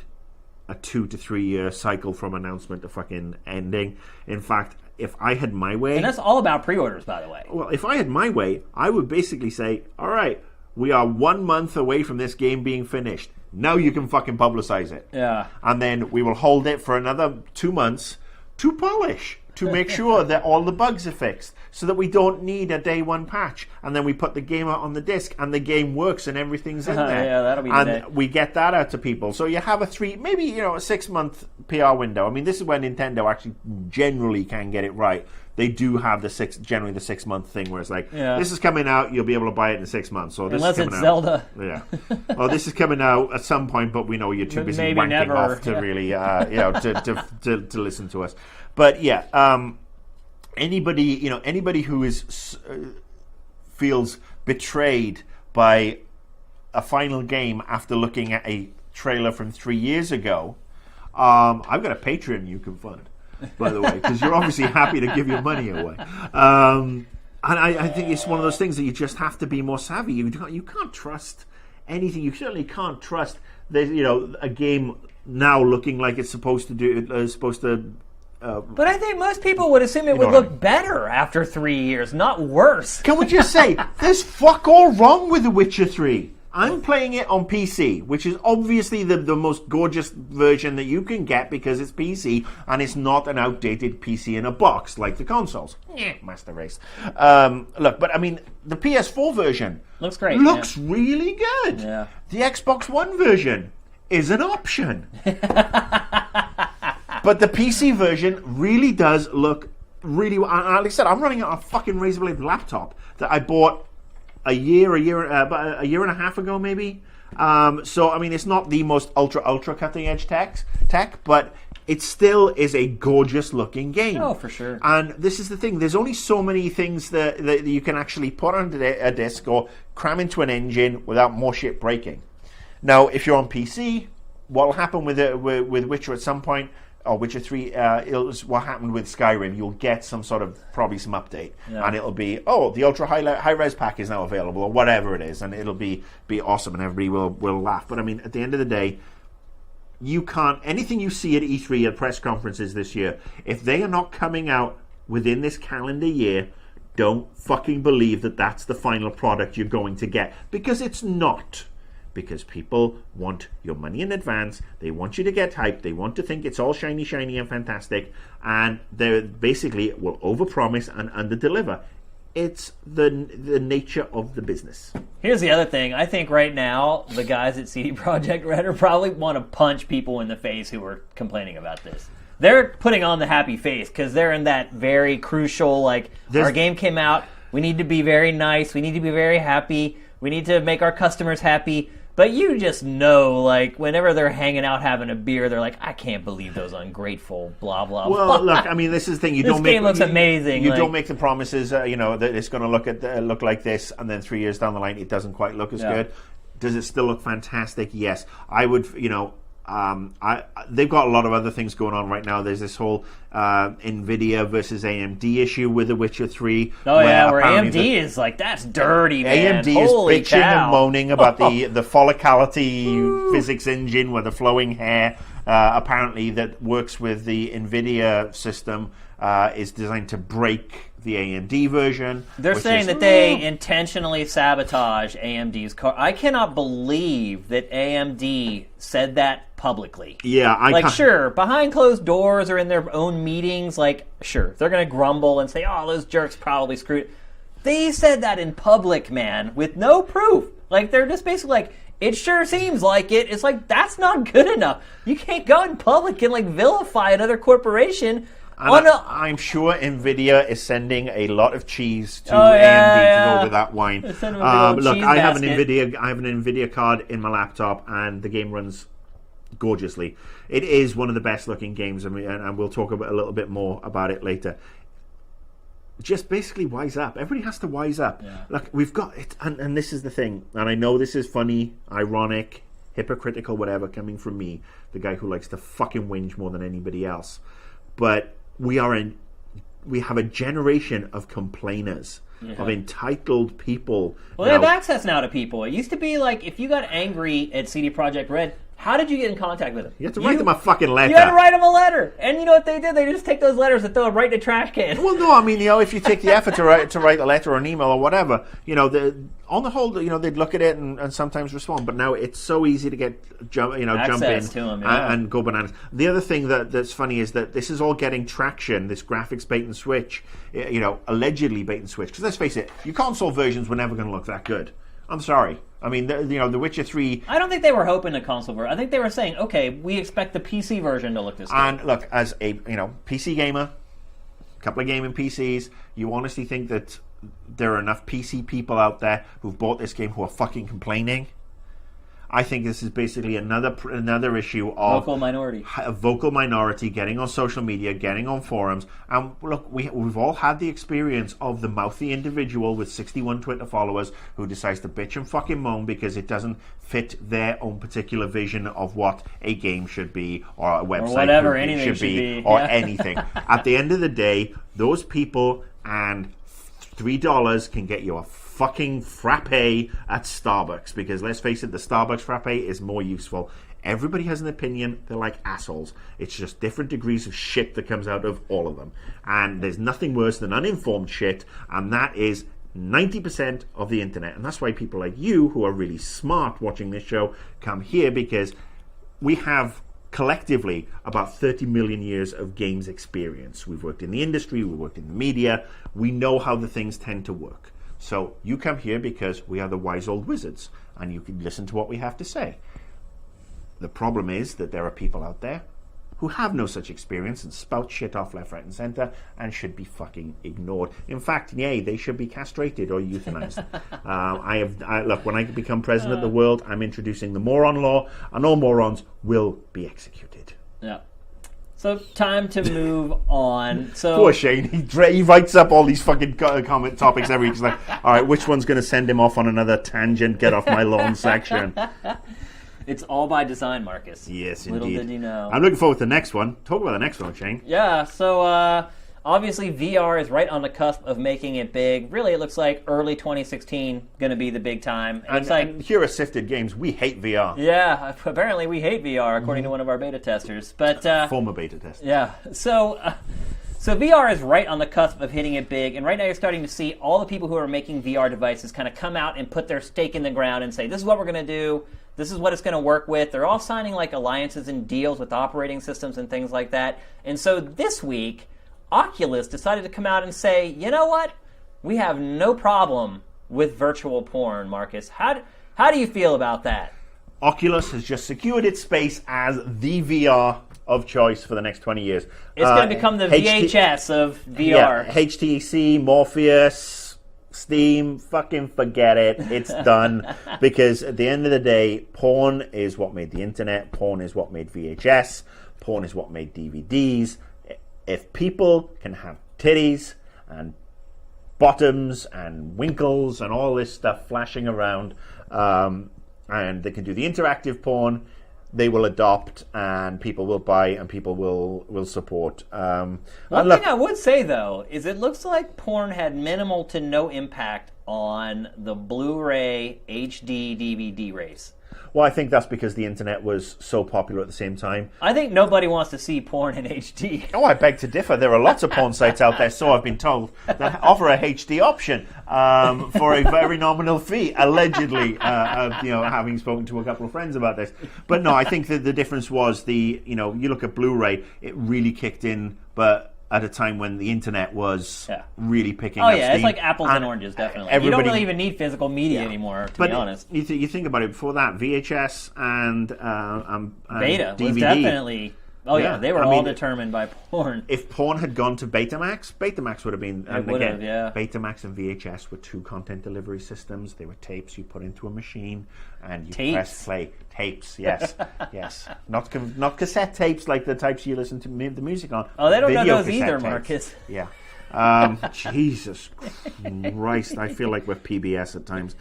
a 2 to 3 year cycle from announcement to fucking ending. In fact, if I had my way, and that's all about pre-orders, by the way. Well, if I had my way, I would basically say, all right, we are 1 month away from this game being finished. Now you can fucking publicize it. Yeah. And then we will hold it for another 2 months to polish, to make sure that all the bugs are fixed, so that we don't need a day one patch. And then we put the game out on the disc, and the game works, and everything's in there. Yeah, that'll be the day. And we get that out to people. So you have a 6 month PR window. I mean, this is where Nintendo actually generally can get it right. They do have generally the 6 month thing where it's like, this is coming out, you'll be able to buy it in 6 months. Or this Unless is coming it's out. Zelda. Yeah. Or this is coming out at some point, but we know you're too busy wanking off to really, to listen to us. But yeah, anybody who is feels betrayed by a final game after looking at a trailer from 3 years ago, I've got a Patreon you can fund, by the way, because you're obviously happy to give your money away. And I think it's one of those things that you just have to be more savvy. You can't trust anything. You certainly can't trust a game now looking like it's supposed to. But I think most people would assume it would look better after 3 years, not worse. Can we just say, there's fuck all wrong with The Witcher 3. I'm playing it on PC, which is obviously the most gorgeous version that you can get because it's PC, and it's not an outdated PC in a box like the consoles. Master race. Look, but I mean, the PS4 version looks great. Looks really good. Yeah. The Xbox One version is an option. But the PC version really does look really well. Like I said, I'm running on a fucking Razer Blade laptop that I bought a year and a half ago, maybe. So, I mean, it's not the most ultra cutting edge tech, but it still is a gorgeous looking game. Oh, for sure. And this is the thing. There's only so many things that you can actually put onto a disc or cram into an engine without more shit breaking. Now, if you're on PC, what will happen with Witcher at some point, or Witcher 3, it's what happened with Skyrim. You'll get probably some update, and it'll be, the ultra high res pack is now available, or whatever it is, and it'll be awesome, and everybody will laugh. But I mean, at the end of the day, you can't, anything you see at E3 at press conferences this year, if they are not coming out within this calendar year, don't fucking believe that that's the final product you're going to get, because it's not. Because people want your money in advance, they want you to get hyped, they want to think it's all shiny and fantastic, and they basically will overpromise and underdeliver. It's the nature of the business. Here's the other thing. I think right now, the guys at CD Projekt Red are probably want to punch people in the face who are complaining about this. They're putting on the happy face because they're in that very crucial, our game came out We need to be very nice. We need to be very happy. We need to make our customers happy. But you just know, like, whenever they're hanging out having a beer, they're like, I can't believe those ungrateful, blah, blah, blah. Well, look, I mean, this is the thing. This game looks amazing. You don't make the promises, that it's going to look like this, and then 3 years down the line, it doesn't quite look as good. Does it still look fantastic? Yes. I would, they've got a lot of other things going on right now. There's this whole NVIDIA versus AMD issue with The Witcher 3. Oh, where AMD is like, that's dirty, man. AMD Holy is bitching cow. and moaning about the follicality physics engine with the flowing hair. Apparently, that works with the NVIDIA system, is designed to break the AMD version. They're saying that they intentionally sabotage AMD's car. I cannot believe that AMD said that publicly. Yeah, sure, behind closed doors or in their own meetings, sure, they're going to grumble and say, oh, those jerks probably screwed. They said that in public, man, with no proof. They're just basically like, it sure seems like it. It's like, that's not good enough. You can't go in public and vilify another corporation. I'm sure NVIDIA is sending a lot of cheese to AMD to go with that wine. Look, I have an NVIDIA card in my laptop, and the game runs gorgeously. It is one of the best looking games, and we'll talk a little bit more about it later. Just basically wise up. Everybody has to wise up. Yeah. Look, we've got it, and this is the thing. And I know this is funny, ironic, hypocritical, whatever, coming from me, the guy who likes to fucking whinge more than anybody else. But we have a generation of complainers, of entitled people. Well, they have access now to people. It used to be like, if you got angry at CD Projekt Red, how did you get in contact with them? You had to write them a fucking letter. You had to write them a letter. And you know what they did? They just take those letters and throw them right in the trash can. Well, no, I mean, if you take the effort to write a letter or an email or whatever, on the whole, they'd look at it and sometimes respond. But now it's so easy to jump in to them, and go bananas. The other thing that's funny is that this is all getting traction. This graphics bait and switch, allegedly bait and switch. Because let's face it, your console versions were never going to look that good. I'm sorry. I mean, The Witcher 3... I don't think they were hoping the console version. I think they were saying, okay, we expect the PC version to look this good. And look, as a PC gamer, a couple of gaming PCs, you honestly think that there are enough PC people out there who've bought this game who are fucking complaining? I think this is basically another issue of a vocal minority getting on social media, getting on forums. And look, we've all had the experience of the mouthy individual with 61 Twitter followers who decides to bitch and fucking moan because it doesn't fit their own particular vision of what a game should be, or a website or whatever, anything should be, or anything. At the end of the day, those people and $3 can get you a fucking frappe at Starbucks, because let's face it, the Starbucks frappe is more useful. Everybody has an opinion. They're like assholes. It's just different degrees of shit that comes out of all of them. And there's nothing worse than uninformed shit, and that is 90% of the internet. And that's why people like you, who are really smart watching this show, come here, because we have collectively about 30 million years of games experience. We've worked in the industry, we've worked in the media, we know how the things tend to work. So you come here because we are the wise old wizards, and you can listen to what we have to say. The problem is that there are people out there who have no such experience and spout shit off left, right, and centre, and should be fucking ignored. In fact, they should be castrated or euthanized. Look, when I become president of the world, I'm introducing the moron law, and all morons will be executed. Yeah. So, time to move on. So, poor Shane. He writes up all these fucking comment topics every week. He's like, all right, which one's going to send him off on another tangent, get off my lawn section? It's all by design, Marcus. Yes, Little indeed. did you know. I'm looking forward to the next one. Talk about the next one, Shane. Yeah, so obviously VR is right on the cusp of making it big. Really, it looks like early 2016 going to be the big time. And here at Sifted Games, we hate VR. Yeah, apparently we hate VR, according to one of our beta testers. But former beta tester. Yeah, so VR is right on the cusp of hitting it big, and right now you're starting to see all the people who are making VR devices kind of come out and put their stake in the ground and say, this is what we're going to do. This is what it's going to work with. They're all signing alliances and deals with operating systems and things like that. And so this week, Oculus decided to come out and say, you know what? We have no problem with virtual porn, Marcus. How do you feel about that? Oculus has just secured its space as the VR of choice for the next 20 years. It's going to become the VHS of VR. Yeah, HTC, Morpheus, Steam, fucking forget it. It's done. Because at the end of the day, porn is what made the internet. Porn is what made VHS. Porn is what made DVDs. If people can have titties and bottoms and winkles and all this stuff flashing around, and they can do the interactive porn, they will adopt, and people will buy, and people will support. One thing I would say, though, is it looks like porn had minimal to no impact on the Blu-ray HD DVD race. Well, I think that's because the internet was so popular at the same time. I think nobody wants to see porn in HD. Oh, I beg to differ. There are lots of porn sites out there, so I've been told, that offer a HD option for a very nominal fee, allegedly, having spoken to a couple of friends about this. But no, I think that the difference was you look at Blu-ray, it really kicked in, but at a time when the internet was really picking up steam. It's like apples and oranges, definitely. You don't really even need physical media anymore, to be honest. You think about it, before that, VHS and Beta DVD was definitely... they were all determined by porn. If porn had gone to Betamax would have been... Betamax and VHS were two content delivery systems. They were tapes you put into a machine, and you press play. Tapes, yes. Yes. Not cassette tapes like the types you listen to the music on. Oh, they don't know those either, tapes. Marcus. Yeah. Jesus Christ, I feel like we're PBS at times.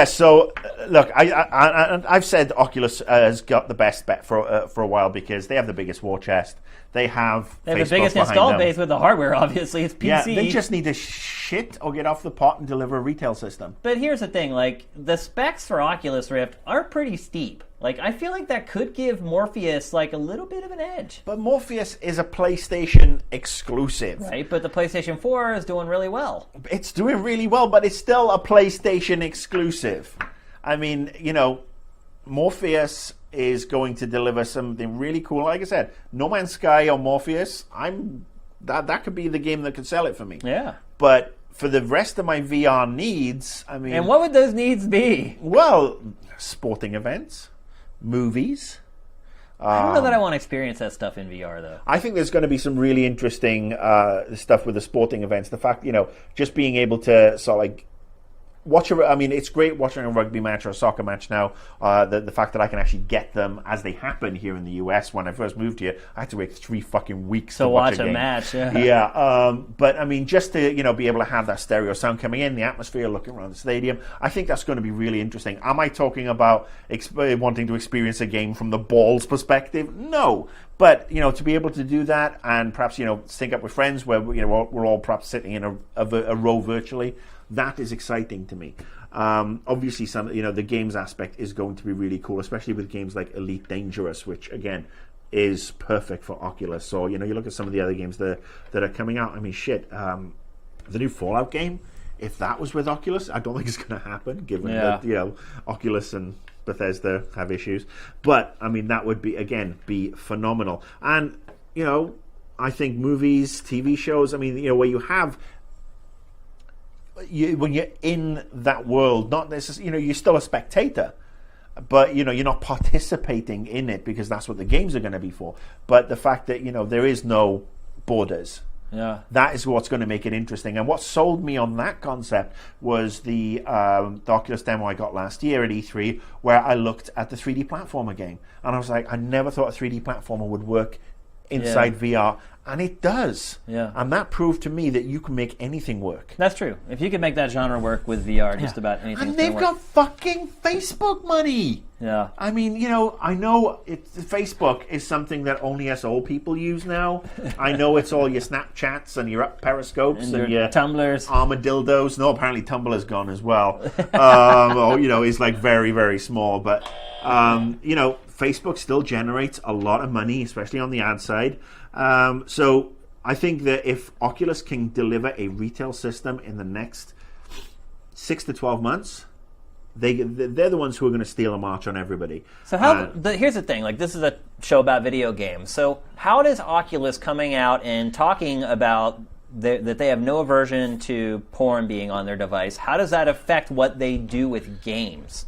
So look, I've said Oculus has got the best bet for a while because they have the biggest war chest. They have the biggest install base with the hardware, obviously. It's PC. Yeah, they just need to shit or get off the pot and deliver a retail system. But here's the thing, the specs for Oculus Rift are pretty steep. I feel like that could give Morpheus, a little bit of an edge. But Morpheus is a PlayStation exclusive. Right, but the PlayStation 4 is doing really well. It's doing really well, but it's still a PlayStation exclusive. I mean, Morpheus is going to deliver something really cool. Like I said, No Man's Sky or Morpheus, that could be the game that could sell it for me. Yeah. But for the rest of my VR needs, I mean... And what would those needs be? Well, sporting events, movies. I don't know that I want to experience that stuff in VR, though. I think there's going to be some really interesting stuff with the sporting events. The fact, just being able to it's great watching a rugby match or a soccer match now. The fact that I can actually get them as they happen here in the US. When I first moved here, I had to wait 3 fucking weeks to watch a game. match. Yeah. Yeah. But I mean, just to be able to have that stereo sound coming in, the atmosphere, looking around the stadium, I think that's going to be really interesting. Am I talking about wanting to experience a game from the ball's perspective? No. But, to be able to do that and perhaps, sync up with friends where, we're all perhaps sitting in a row virtually, that is exciting to me. Obviously, the games aspect is going to be really cool, especially with games like Elite Dangerous, which, again, is perfect for Oculus. So, you look at some of the other games that are coming out. I mean, the new Fallout game, if that was with Oculus, I don't think it's going to happen, given that, Oculus and Bethesda have issues. But, I mean, that would be phenomenal. And, I think movies, TV shows, I mean, where you have... when you're in that world, not necessarily, you're still a spectator, but you're not participating in it because that's what the games are going to be for. But the fact that there is no borders, that is what's going to make it interesting. And what sold me on that concept was the Oculus demo I got last year at E3, where I looked at the 3D platformer game, and I was like, I never thought a 3D platformer would work inside VR. And it does. Yeah. And that proved to me that you can make anything work. That's true. If you can make that genre work with VR, just about anything. And they've got fucking Facebook money. Yeah. I mean, I know Facebook is something that only us old people use now. I know it's all your Snapchats and your Periscopes and your Tumblrs. Armadildos. No, apparently Tumblr's gone as well. It's very, very small. But, Facebook still generates a lot of money, especially on the ad side. So I think that if Oculus can deliver a retail system in the next 6 to 12 months, they're the ones who are going to steal a march on everybody. So here's the thing, this is a show about video games. So how does Oculus coming out and talking about that they have no aversion to porn being on their device, how does that affect what they do with games?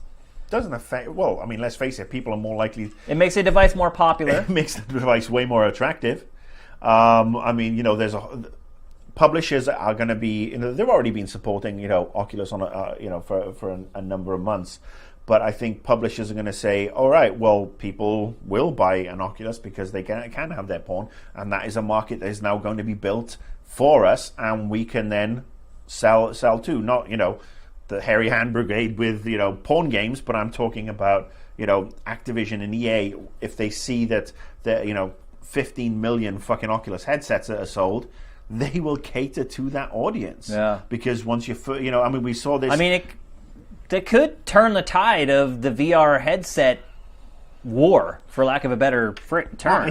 Doesn't affect. Well, I mean, let's face it. People are more likely. It makes the device more popular. It makes the device way more attractive. I mean, publishers are going to be, they've already been supporting, Oculus on, for a number of months. But I think publishers are going to say, all right, well, people will buy an Oculus because they can have their porn, and that is a market that is now going to be built for us, and we can then sell too. Not, the hairy hand brigade with, porn games, but I'm talking about, Activision and EA, if they see that, 15 million fucking Oculus headsets are sold, they will cater to that audience. Yeah. Because once we saw this... That could turn the tide of the VR headset war, for lack of a better term. I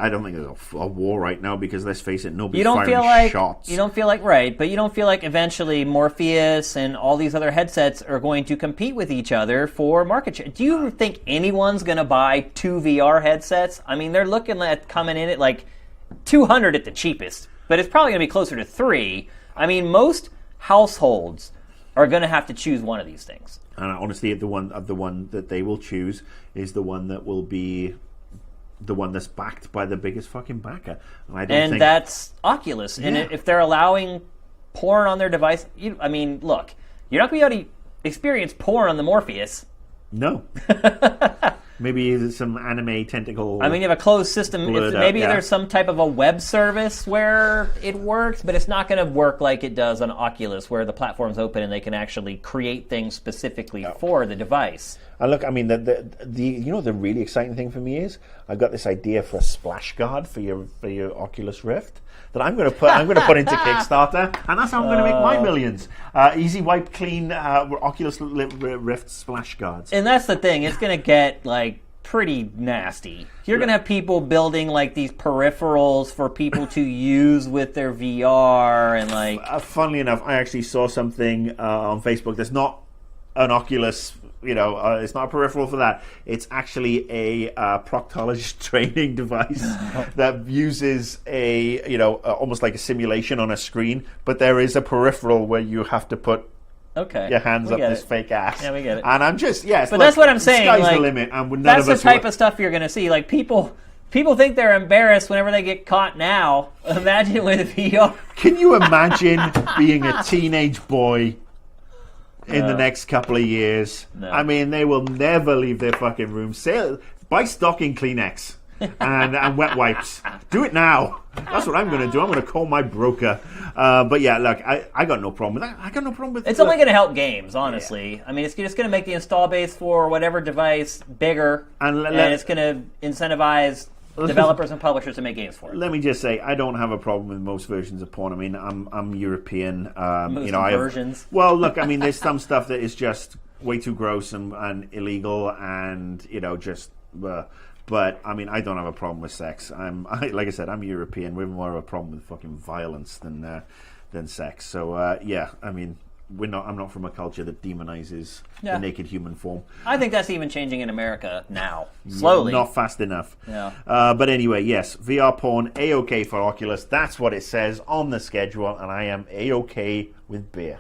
don't think there's a war right now because, let's face it, nobody's shots. You don't feel like, right, but you don't feel like eventually Morpheus and all these other headsets are going to compete with each other for market share. Do you think anyone's going to buy 2 VR headsets? I mean, they're looking at coming in at like $200 at the cheapest, but it's probably going to be closer to $300. I mean, most households are going to have to choose one of these things. And honestly, the one that they will choose is the one that will be the one that's backed by the biggest fucking backer. And that's Oculus. Yeah. And if they're allowing porn on their device, look, you're not going to be able to experience porn on the Morpheus. No. Maybe there's some anime tentacle. I mean, you have a closed system. There's some type of a web service where it works, but it's not going to work like it does on Oculus, where the platform's open and they can actually create things specifically for the device. And look, I mean, the really exciting thing for me is I've got this idea for a splash guard for your Oculus Rift that I'm going to put into Kickstarter, and that's how I'm going to make my millions. Easy wipe clean Oculus Rift splash guards. And that's the thing; it's going to get pretty nasty. You're going to have people building these peripherals for people to use with their VR and funnily enough, I actually saw something on Facebook. There's not an Oculus. It's not a peripheral for that. It's actually a proctologist training device that uses almost like a simulation on a screen, but there is a peripheral where you have to put your hands up this fake ass. Yeah, we get it. And I'm just, but that's what I'm saying. Sky's the limit. And that's the type of stuff you're going to see. People think they're embarrassed whenever they get caught now. Imagine with VR. Can you imagine being a teenage boy in the next couple of years? No. I mean, they will never leave their fucking room. Buy stocking Kleenex and wet wipes. Do it now. That's what I'm going to do. I'm going to call my broker. But yeah, look, I got no problem with that. I got no problem with it's only going to help games, honestly. Yeah. I mean, it's just going to make the install base for whatever device bigger, and it's going to incentivize developers and publishers to make games for it. Let me just say, I don't have a problem with most versions of porn. I mean, I'm European. Most versions. Well, look, I mean, there's some stuff that is just way too gross and illegal, and but I mean, I don't have a problem with sex. Like I said, I'm European. We have more of a problem with fucking violence than sex. So yeah, I mean. I'm not from a culture that demonizes the naked human form. I think that's even changing in America now. Slowly. Not fast enough. Yeah. But anyway, yes, VR porn, A-OK for Oculus. That's what it says on the schedule, and I am A-OK with beer.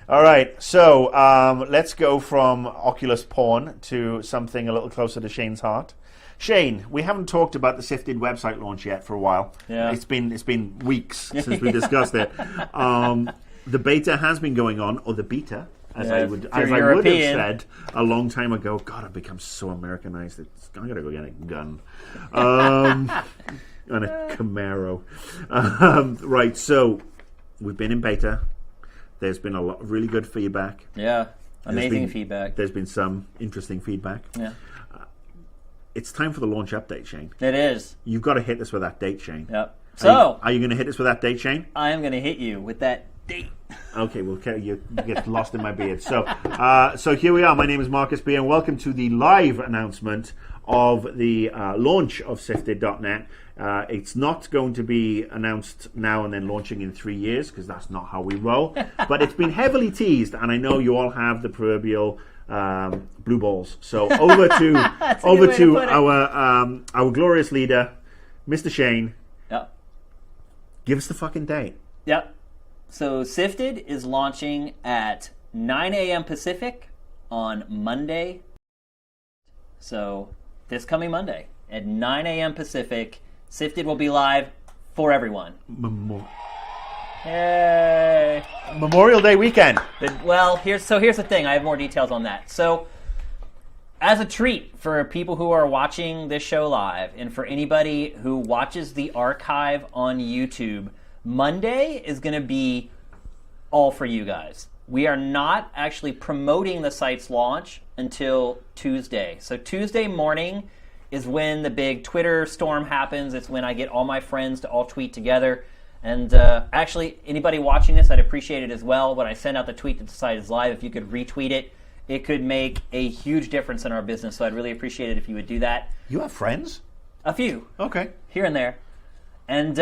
All right, so let's go from Oculus porn to something a little closer to Shane's heart. Shane, we haven't talked about the Sifted website launch yet for a while. Yeah. It's been weeks since we discussed it. The beta has been going on, or the beta, as I would have said a long time ago. God, I've become so Americanized. I'm gonna go get a gun and a Camaro. Right, so we've been in beta. There's been a lot of really good feedback. Yeah, amazing feedback. There's been some interesting feedback. Yeah. It's time for the launch update, Shane. It is. You've got to hit us with that date, Shane. Yep. So, are you going to hit us with that date, Shane? I am going to hit you with that date. Okay, well, you get lost in my beard. So here we are. My name is Marcus B, and welcome to the live announcement of the launch of Sifted.net. It's not going to be announced now and then launching in 3 years, because that's not how we roll. But it's been heavily teased, and I know you all have the proverbial blue balls. So over to our glorious leader, Mr. Shane. Yep. Give us the fucking date. Yep. So Sifted is launching at 9 a.m. Pacific on Monday. So this coming Monday at 9 a.m. Pacific, Sifted will be live for everyone. Yay! Memorial Day weekend. Well, here's the thing. I have more details on that. So, as a treat for people who are watching this show live, and for anybody who watches the archive on YouTube, Monday is going to be all for you guys. We are not actually promoting the site's launch until Tuesday. So Tuesday morning is when the big Twitter storm happens. It's when I get all my friends to all tweet together. And actually, anybody watching this, I'd appreciate it as well. When I send out the tweet that the site is live, if you could retweet it, it could make a huge difference in our business. So I'd really appreciate it if you would do that. You have friends? A few. Okay. Here and there. And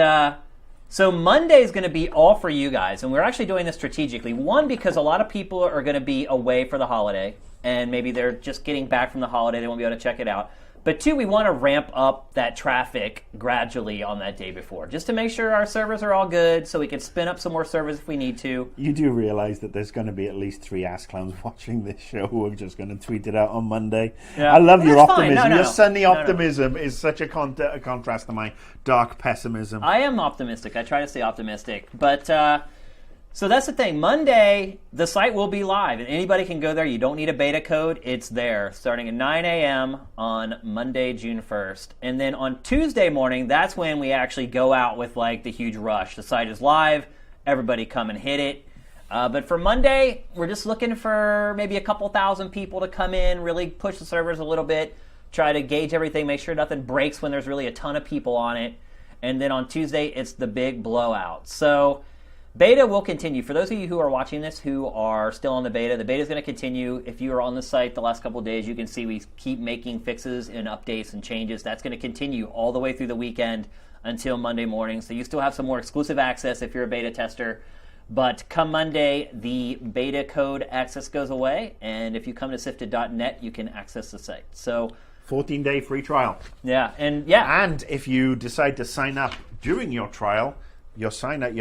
so Monday is going to be all for you guys. And we're actually doing this strategically. One, because a lot of people are going to be away for the holiday. And maybe they're just getting back from the holiday. They won't be able to check it out. But two, we want to ramp up that traffic gradually on that day before, just to make sure our servers are all good so we can spin up some more servers if we need to. You do realize that there's going to be at least 3 ass clowns watching this show who are just going to tweet it out on Monday. Yeah. I love your optimism. Your sunny optimism is such a contrast to my dark pessimism. I am optimistic. I try to stay optimistic. But so that's the thing. Monday, the site will be live, and anybody can go there. You don't need a beta code. It's there, starting at 9 a.m. on Monday, June 1st. And then on Tuesday morning, that's when we actually go out with like the huge rush. The site is live. Everybody come and hit it. But for Monday, we're just looking for maybe a couple thousand people to come in, really push the servers a little bit, try to gauge everything, make sure nothing breaks when there's really a ton of people on it. And then on Tuesday, it's the big blowout. So beta will continue. For those of you who are watching this who are still on the beta is going to continue. If you are on the site the last couple of days, you can see we keep making fixes and updates and changes. That's going to continue all the way through the weekend until Monday morning. So you still have some more exclusive access if you're a beta tester. But come Monday, the beta code access goes away. And if you come to sifted.net, you can access the site. So 14-day free trial. Yeah. And if you decide to sign up during your trial, your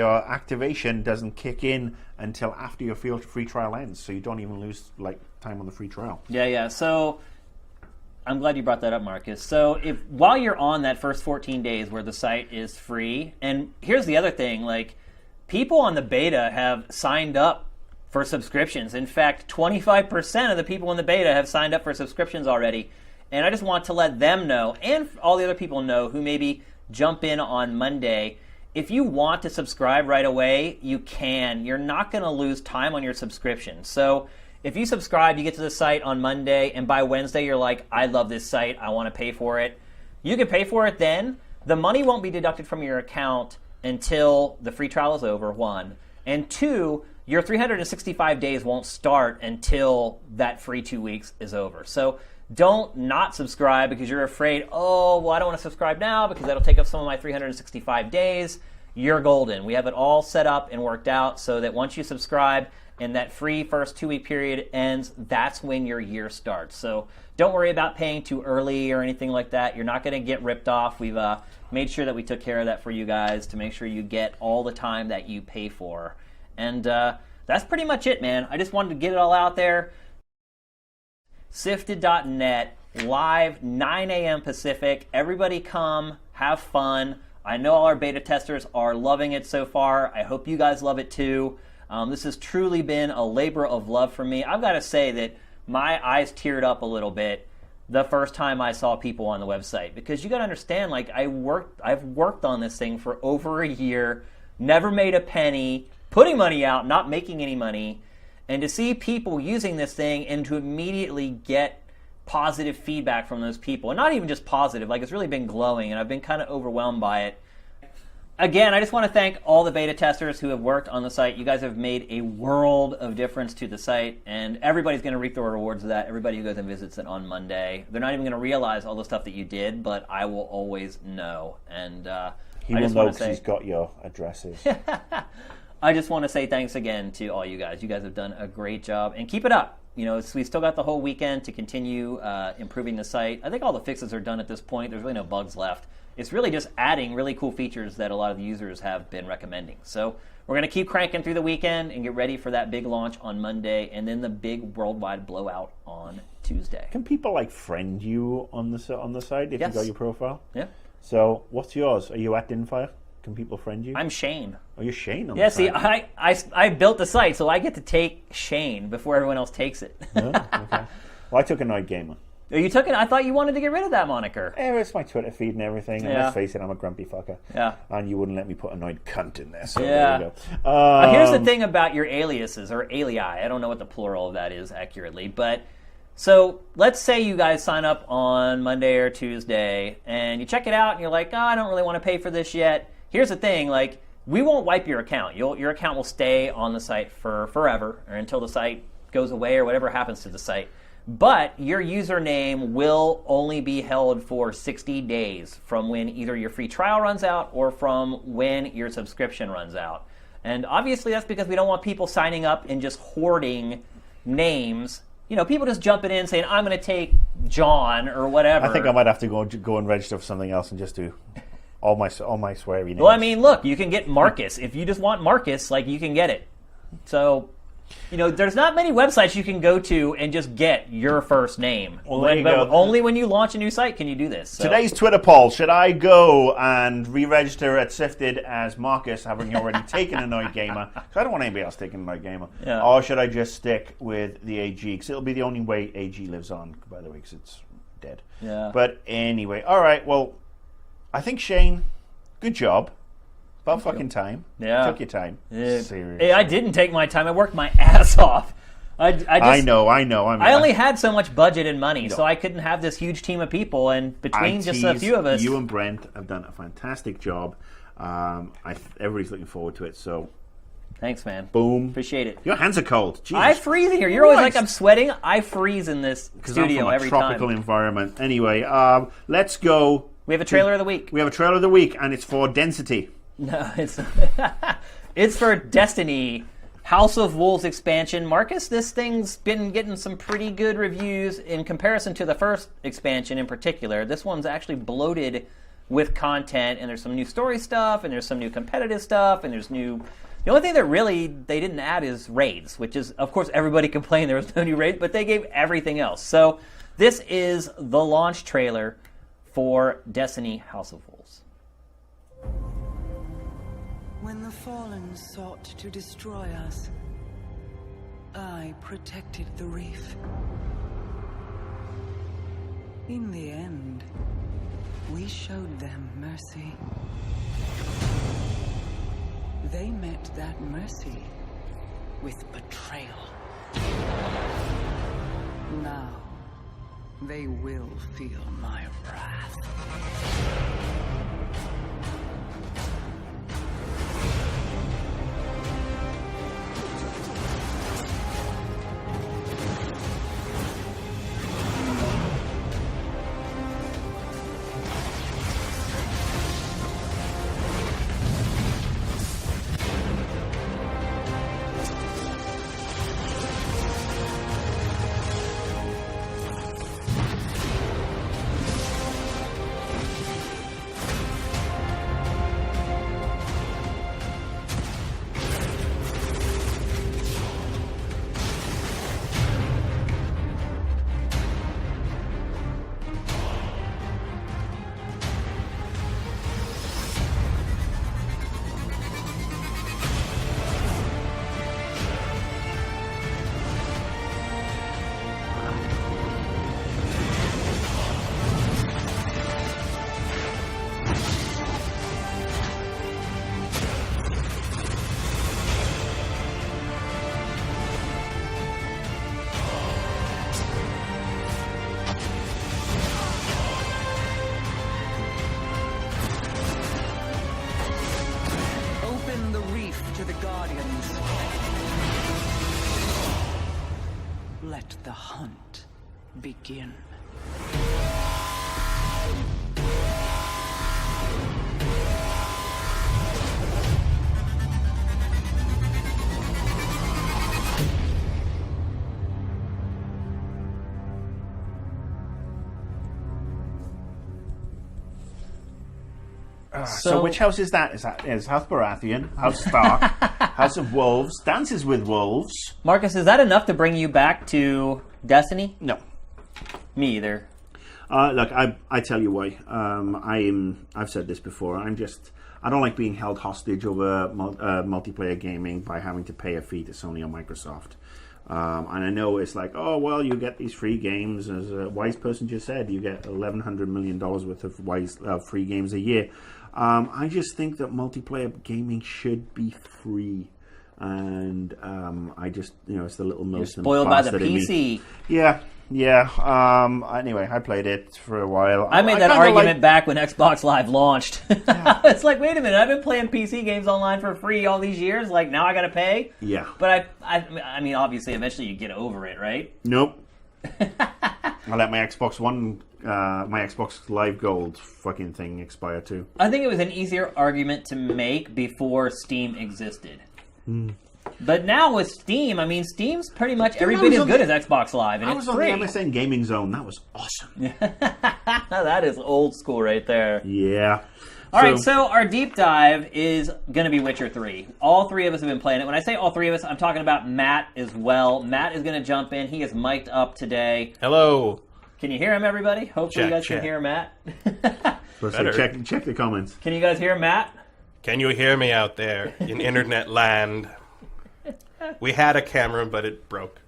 activation doesn't kick in until after your free trial ends, so you don't even lose time on the free trial. Yeah. So I'm glad you brought that up, Marcus. So while you're on that first 14 days where the site is free, and here's the other thing, people on the beta have signed up for subscriptions. In fact, 25% of the people in the beta have signed up for subscriptions already. And I just want to let them know, and all the other people know who maybe jump in on Monday, if you want to subscribe right away, you can. You're not going to lose time on your subscription. So if you subscribe, you get to the site on Monday, and by Wednesday you're like, I love this site, I want to pay for it. You can pay for it then. The money won't be deducted from your account until the free trial is over, 1. And 2, your 365 days won't start until that free 2 weeks is over. So don't not subscribe because you're afraid, I don't want to subscribe now because that'll take up some of my 365 days. You're golden. We have it all set up and worked out so that once you subscribe and that free first 2-week period ends, that's when your year starts. So don't worry about paying too early or anything like that. You're not going to get ripped off. We've made sure that we took care of that for you guys to make sure you get all the time that you pay for. And that's pretty much it, man. I just wanted to get it all out there. Sifted.net, live, 9 a.m. Pacific. Everybody come, have fun. I know all our beta testers are loving it so far. I hope you guys love it too. This has truly been a labor of love for me. I've got to say that my eyes teared up a little bit the first time I saw people on the website, because you got to understand, I've worked on this thing for over a year, never made a penny, putting money out, not making any money. And to see people using this thing and to immediately get positive feedback from those people, and not even just positive, it's really been glowing, and I've been kind of overwhelmed by it. Again, I just want to thank all the beta testers who have worked on the site. You guys have made a world of difference to the site, and everybody's going to reap the rewards of that. Everybody who goes and visits it on Monday, they're not even going to realize all the stuff that you did, but I will always know. And he will know because he's got your addresses. I just want to say thanks again to all you guys. You guys have done a great job, and keep it up. We've still got the whole weekend to continue improving the site. I think all the fixes are done at this point. There's really no bugs left. It's really just adding really cool features that a lot of the users have been recommending. So we're going to keep cranking through the weekend and get ready for that big launch on Monday, and then the big worldwide blowout on Tuesday. Can people friend you on the site if you got your profile? Yeah. So what's yours? Are you at Dinfire? can people friend you? I'm Shane. Oh, you're Shane on Yeah, the see, site. I built the site, so I get to take Shane before everyone else takes it. Oh, okay. Well, I took Annoyed Gamer. You took it? I thought you wanted to get rid of that moniker. Yeah, it's my Twitter feed and everything. And Yeah. let's face it, I'm a grumpy fucker. Yeah. And you wouldn't let me put Annoyed Cunt in there, so Yeah. there we go. Here's the thing about your aliases, or alii. I don't know what the plural of that is accurately, but so let's say you guys sign up on Monday or Tuesday, and you check it out, and you're like, oh, I don't really want to pay for this yet. Here's the thing, like, we won't wipe your account. Your account will stay on the site for forever, or until the site goes away, or whatever happens to the site. But your username will only be held for 60 days from when either your free trial runs out or from when your subscription runs out. And obviously that's because we don't want people signing up and just hoarding names. You know, people just jumping in saying, I'm going to take John or whatever. I think I might have to go and register for something else and just do all my sweary names. Well, I mean, look, you can get Marcus. If you just want Marcus, like, you can get it. So, you know, there's not many websites you can go to and just get your first name. Well, there you but go. only when you launch a new site can you do this. So. Today's Twitter poll, should I go and re-register at Sifted as Marcus, having already taken Annoyed Gamer? Because I don't want anybody else taking Annoyed Gamer. Yeah. Or should I just stick with the AG? Because it'll be the only way AG lives on, by the way, because it's dead. Yeah. But anyway, all right, well, I think, Shane, good job. About fucking time. Yeah. Took your time. Seriously. Hey, I didn't take my time. I worked my ass off. I know. I only had so much budget and money, so I couldn't have this huge team of people. And between just a few of us, you and Brent have done a fantastic job. Everybody's looking forward to it. So, thanks, man. boom. Appreciate it. Your hands are cold. Jesus I freeze in here. You're always Christ. like I'm sweating. I freeze in this studio I'm every from a tropical time. environment. Anyway, let's go. We have a trailer of the week. We have a trailer of the week, and it's for Density. No, it's for Destiny House of Wolves expansion. Marcus, this thing's been getting some pretty good reviews in comparison to the first expansion in particular. This one's actually bloated with content, and there's some new story stuff, and there's some new competitive stuff, and there's new... The only thing that really they didn't add is raids, which is, of course, everybody complained there was no new raids, but they gave everything else. So this is the launch trailer for Destiny House of Wolves. When the Fallen sought to destroy us, I protected the reef. In the end, we showed them mercy. They met that mercy with betrayal. Now, they will feel my wrath. To the Guardians. Let the hunt begin. So which house is that? Is House Baratheon, House Stark, House of Wolves, Dances with Wolves? Marcus, is that enough to bring you back to Destiny? No. Me either. Look, I tell you why. I've said this before. I don't like being held hostage over multiplayer gaming by having to pay a fee to Sony or Microsoft. And I know it's like, oh, well, you get these free games. As a wise person just said, you get $1,100 million worth of free games a year. I just think that multiplayer gaming should be free. And I just, it's the little militant spoiled by the bastard in me. PC. Yeah. Anyway, I played it for a while. I made that argument back when Xbox Live launched. Yeah. It's like, wait a minute, I've been playing PC games online for free all these years. Like, now I got to pay? Yeah. But I mean, obviously, eventually you get over it, right? Nope. I let my Xbox One, my Xbox Live Gold fucking thing expire too. I think it was an easier argument to make before Steam existed. But now with Steam, I mean, Steam's pretty much every bit as good as Xbox Live, and it's free. I was on the MSN Gaming Zone. That was awesome. That is old school right there. Yeah. All right, so our deep dive is going to be Witcher 3. All three of us have been playing it. When I say all three of us, I'm talking about Matt as well. Matt is going to jump in. He is mic'd up today. Hello. Can you hear him, everybody? Hopefully you guys can hear Matt. Check the comments. Can you guys hear Matt? Can you hear me out there in internet land? We had a camera, but it broke.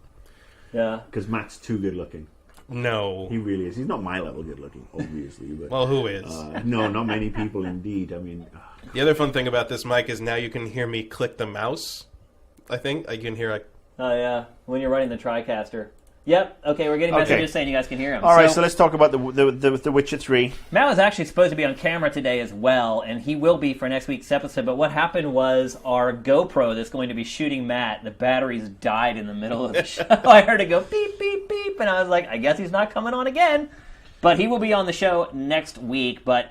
Yeah. Because Matt's too good looking. No. He really is. He's not my level good looking, obviously. But, well, who is? No, not many people indeed. I mean... The other fun thing about this mic is now you can hear me click the mouse, I think. I can hear like... Oh, yeah. When you're running the TriCaster. Yep. Okay, we're getting messages saying you guys can hear him. All right, so let's talk about the Witcher 3. Matt was actually supposed to be on camera today as well, and he will be for next week's episode. But what happened was our GoPro that's going to be shooting Matt, the batteries died in the middle of the show. I heard it go beep, beep, beep, and I was like, I guess he's not coming on again. But he will be on the show next week. But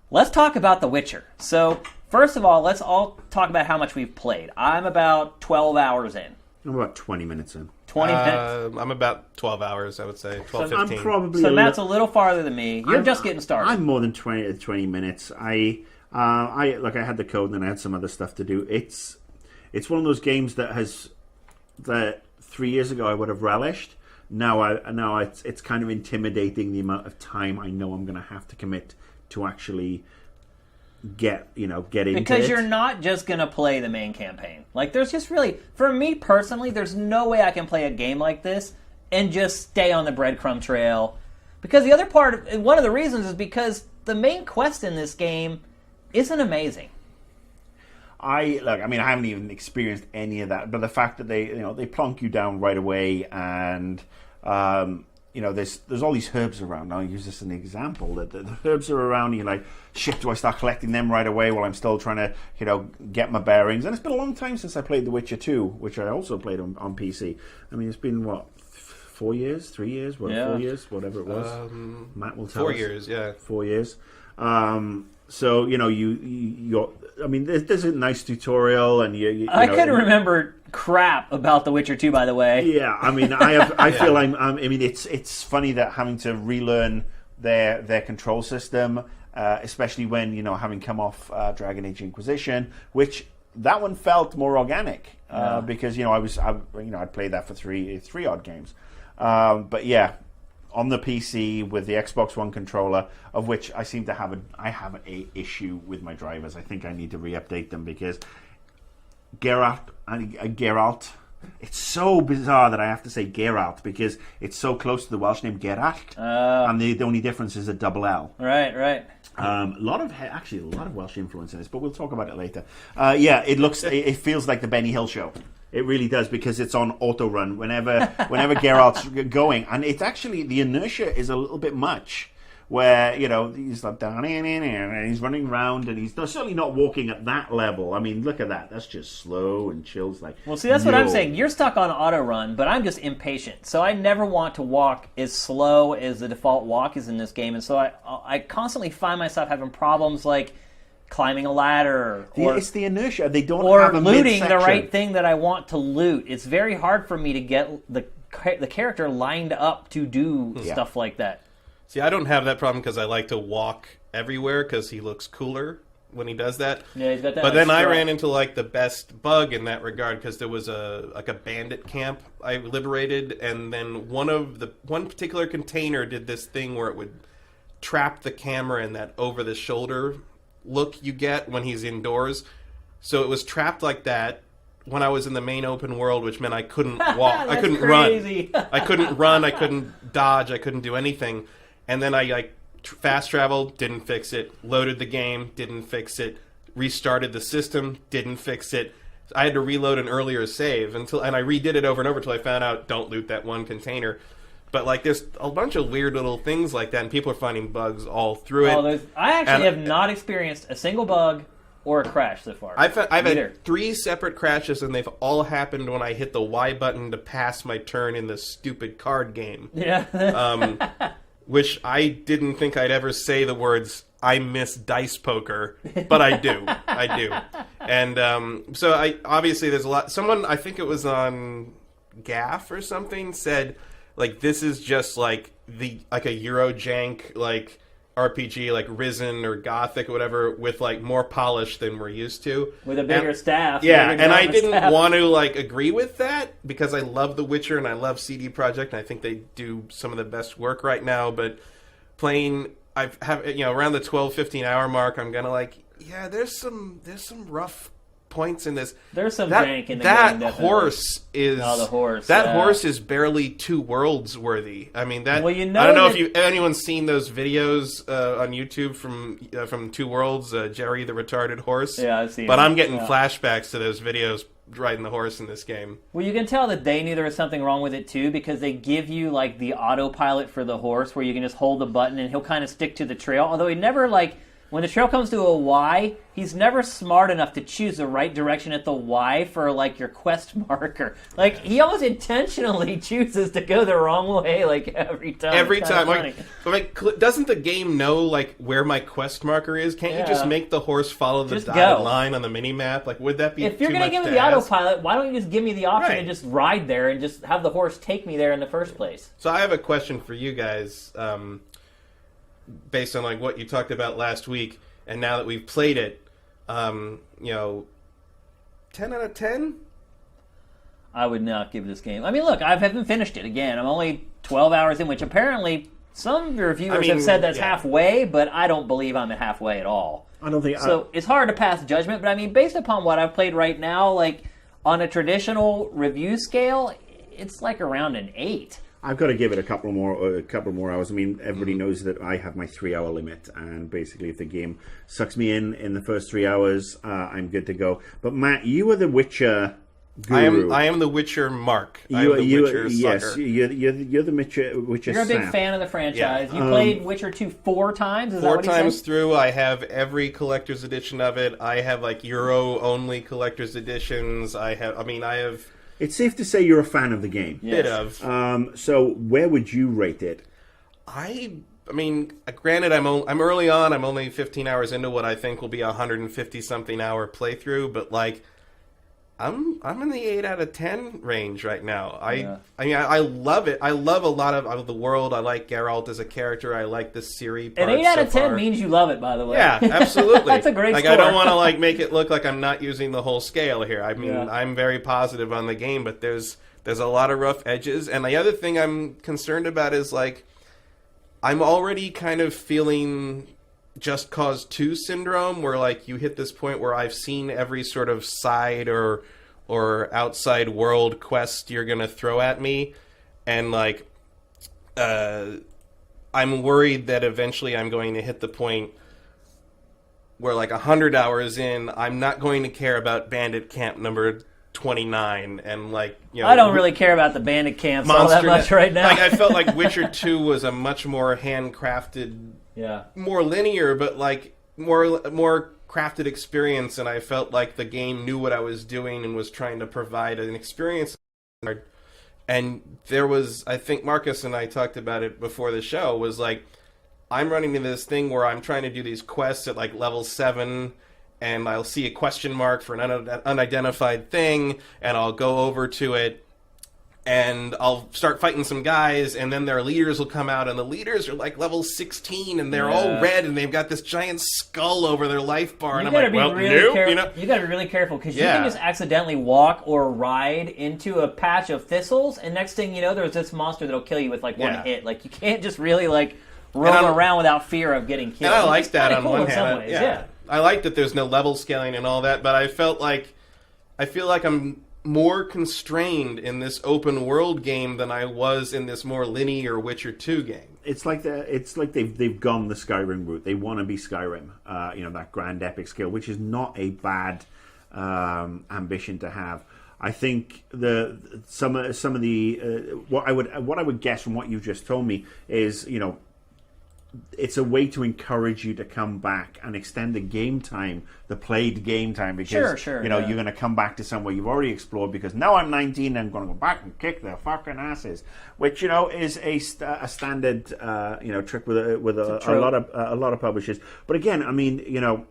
let's talk about The Witcher. So, first of all, let's all talk about how much we've played. I'm about 12 hours in. I'm about 20 minutes in. 20 minutes? I'm about 12 hours, I would say. 12, 15. I'm probably Matt's a little farther than me. You're just getting started. I'm more than 20 minutes. I had the code and then I had some other stuff to do. It's one of those games that 3 years ago I would have relished. Now it's kind of intimidating the amount of time I know I'm going to have to commit to actually get into it. Because you're not just going to play the main campaign. Like, there's just really, for me personally, there's no way I can play a game like this and just stay on the breadcrumb trail. Because the other part, one of the reasons is because the main quest in this game isn't amazing. I haven't even experienced any of that, but the fact that they plonk you down right away and there's all these herbs around. I'll use this as an example. That the herbs are around, and you're like, shit, do I start collecting them right away while I'm still trying to, get my bearings? And it's been a long time since I played The Witcher 2, which I also played on PC. I mean, it's been, 4 years, 3 years, 4 years, whatever it was. Matt will tell us. 4 years, yeah. 4 years. So, there's a nice tutorial, and I couldn't remember crap about The Witcher 2, by the way. Yeah, I mean, I feel it's funny that having to relearn their control system, especially when having come off Dragon Age Inquisition, which that one felt more organic because I played that for three odd games, but yeah. On the PC with the Xbox One controller, of which I seem to have a issue with my drivers. I think I need to re-update them because Geralt. It's so bizarre that I have to say Geralt because it's so close to the Welsh name Geralt, and the only difference is a double L. Right. A lot of Welsh influence in this, but we'll talk about it later. It feels like the Benny Hill show. It really does because it's on auto run whenever Geralt's going, and it's actually the inertia is a little bit much. Where he's like down and he's running around and he's certainly not walking at that level. I mean, look at that. That's just slow and chills like. Well, see, that's what I'm saying. You're stuck on auto run, but I'm just impatient. So I never want to walk as slow as the default walk is in this game, and so I constantly find myself having problems like climbing a ladder, or it's the inertia. They don't or have a looting midsection. the right thing that I want to loot. It's very hard for me to get the character lined up to do stuff like that. See, I don't have that problem because I like to walk everywhere because he looks cooler when he does that. Yeah, he's got that. But then I ran into the best bug in that regard because there was a bandit camp I liberated, and then one particular container did this thing where it would trap the camera in that over the shoulder look you get when he's indoors. So it was trapped like that when I was in the main open world, which meant I couldn't walk. I couldn't crazy. run. I couldn't run. I couldn't dodge. I couldn't do anything. And then I fast traveled, didn't fix it. Loaded the game, didn't fix it. Restarted the system, didn't fix it. I had to reload an earlier save and I redid it over and over until I found out don't loot that one container. But like, there's a bunch of weird little things like that, and people are finding bugs all through it. I actually have not experienced a single bug or a crash so far. I've had 3 separate crashes, and they've all happened when I hit the Y button to pass my turn in this stupid card game. Yeah. Which I didn't think I'd ever say the words, I miss dice poker, but I do. I do. And so obviously there's a lot. Someone, I think it was on Gaff or something, said, like, this is just like a Eurojank, like, RPG, like Risen or Gothic or whatever, with like more polish than we're used to, with a bigger staff. Yeah, and I didn't want to like agree with that because I love The Witcher and I love CD Projekt and I think they do some of the best work right now. But playing, I have around the 12-15 hour mark, I'm gonna like, yeah, there's some rough points in this. There's some jank in the game. That horse is the horse. Horse is barely 2 worlds worthy. I mean that. Well, I don't know if anyone's seen those videos on YouTube from 2 Worlds, Jerry the retarded horse. Yeah, I've seen. But I'm getting flashbacks to those videos riding the horse in this game. Well, you can tell that they knew there was something wrong with it too, because they give you like the autopilot for the horse, where you can just hold the button and he'll kind of stick to the trail. Although he never like. When the trail comes to a Y, he's never smart enough to choose the right direction at the Y for, like, your quest marker. Like, he almost intentionally chooses to go the wrong way, like, every time. Every time. Like, doesn't the game know, like, where my quest marker is? Can't you just make the horse follow the dotted line on the mini-map? Like, would that be If you're going to give me the autopilot, why don't you just give me the option to just ride there and just have the horse take me there in the first place? So I have a question for you guys. Based on like what you talked about last week, and now that we've played it, 10 out of 10? I would not give this game. I mean, look, I haven't finished it. Again, I'm only 12 hours in, which apparently some reviewers have said that's halfway, but I don't believe I'm at halfway at all. I don't think so. It's hard to pass judgment, but I mean, based upon what I've played right now, like on a traditional review scale, it's like around an 8. I've got to give it a couple more hours. I mean, everybody knows that I have my 3-hour limit, and basically, if the game sucks me in the first 3 hours, I'm good to go. But Matt, you are the Witcher guru. I am the Witcher Mark. You're the Witcher. You're a big fan of the franchise. Yeah. You played Witcher 2 4 times. Is that what 4 times through. I have every collector's edition of it. I have like Euro only collector's editions. I have. It's safe to say you're a fan of the game. Yes. Bit of. So where would you rate it? I mean, granted, I'm early on. I'm only 15 hours into what I think will be a 150-something hour playthrough, but like, I'm in the 8 out of 10 range right now. I mean, I love it. I love a lot of the world. I like Geralt as a character. I like the Ciri part. An 8 out of 10 means you love it, by the way. Yeah, absolutely. That's a great score. I don't want to like make it look like I'm not using the whole scale here. I mean, I'm very positive on the game, but there's a lot of rough edges. And the other thing I'm concerned about is like, I'm already kind of feeling Just Cause 2 syndrome, where like you hit this point where I've seen every sort of side or outside world quest you're gonna throw at me, and like I'm worried that eventually I'm going to hit the point where like 100 hours in, I'm not going to care about Bandit Camp number 29, and like, you know, I don't really care about the bandit camps all that much right now. Like, I felt like Witcher 2 was a much more handcrafted, more linear, but like more crafted experience, and I felt like the game knew what I was doing and was trying to provide an experience. And there was, I think Marcus and I talked about it before the show, was like, I'm running into this thing where I'm trying to do these quests at like level 7, and I'll see a question mark for an unidentified thing, and I'll go over to it, and I'll start fighting some guys, and then their leaders will come out, and the leaders are like level 16, and they're all red, and they've got this giant skull over their life bar, and I'm like, well, nope, you know? You gotta be really careful, because you can just accidentally walk or ride into a patch of thistles, and next thing you know, there's this monster that'll kill you with like one hit. Like, you can't just really like roam around without fear of getting killed. And I like that on one hand. I like that there's no level scaling and all that, but I feel like I'm more constrained in this open world game than I was in this more linear Witcher 2 game. It's like they've gone the Skyrim route. They want to be Skyrim, that grand epic scale, which is not a bad ambition to have. I think some of the what I would guess from what you just told me is, it's a way to encourage you to come back and extend the game time, the played game time, because you're going to come back to somewhere you've already explored, because now I'm 19 and I'm going to go back and kick their fucking asses, which is a standard trick with a lot of publishers. But again, I mean,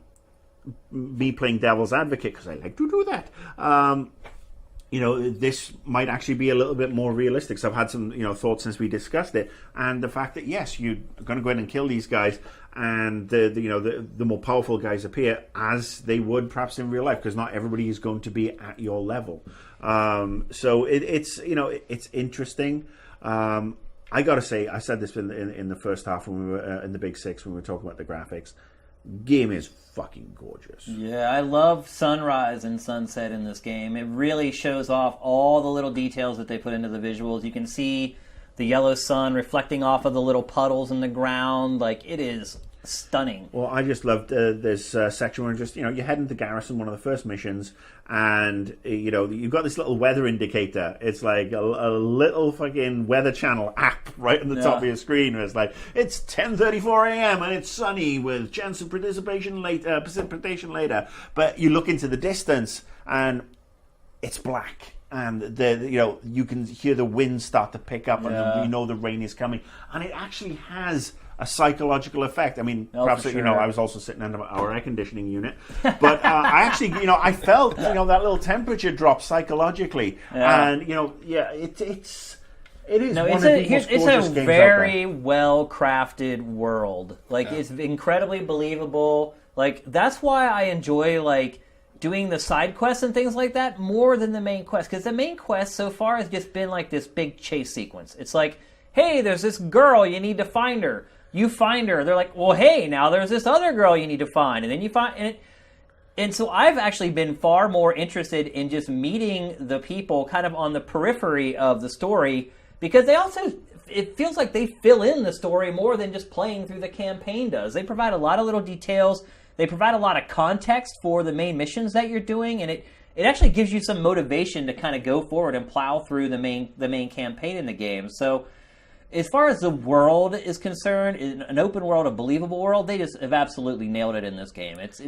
me playing devil's advocate, because I like to do that. This might actually be a little bit more realistic. So I've had some, thoughts since we discussed it, and the fact that yes, you're going to go in and kill these guys, and the more powerful guys appear as they would perhaps in real life, because not everybody is going to be at your level. So it's interesting. I got to say, I said this in the first half when we were in the Big Six when we were talking about the graphics. Game is fucking gorgeous. Yeah, I love sunrise and sunset in this game. It really shows off all the little details that they put into the visuals. You can see the yellow sun reflecting off of the little puddles in the ground. Like, it is stunning. Well, I just loved this section where just, you head into Garrison, one of the first missions, and, you've got this little weather indicator. It's like a little fucking Weather Channel app right on the top of your screen. Where it's like, it's 10:34 a.m. and it's sunny with chance of precipitation later. But you look into the distance and it's black. And you can hear the wind start to pick up, and the rain is coming. And it actually has a psychological effect. I mean, perhaps sure. I was also sitting under our air conditioning unit, but I actually, I felt that little temperature drop psychologically, and it is. No, it's a very well crafted world. Like it's incredibly believable. Like that's why I enjoy doing the side quests and things like that more than the main quest, because the main quest so far has just been like this big chase sequence. It's like, hey, there's this girl, you need to find her. You find her. They're like, well, hey, now there's this other girl you need to find, and then you find and so I've actually been far more interested in just meeting the people kind of on the periphery of the story, because it feels like they fill in the story more than just playing through the campaign does. They provide a lot of little details. They provide a lot of context for the main missions that you're doing, and it actually gives you some motivation to kind of go forward and plow through the main campaign in the game. So as far as the world is concerned, an open world, a believable world, they just have absolutely nailed it in this game. It's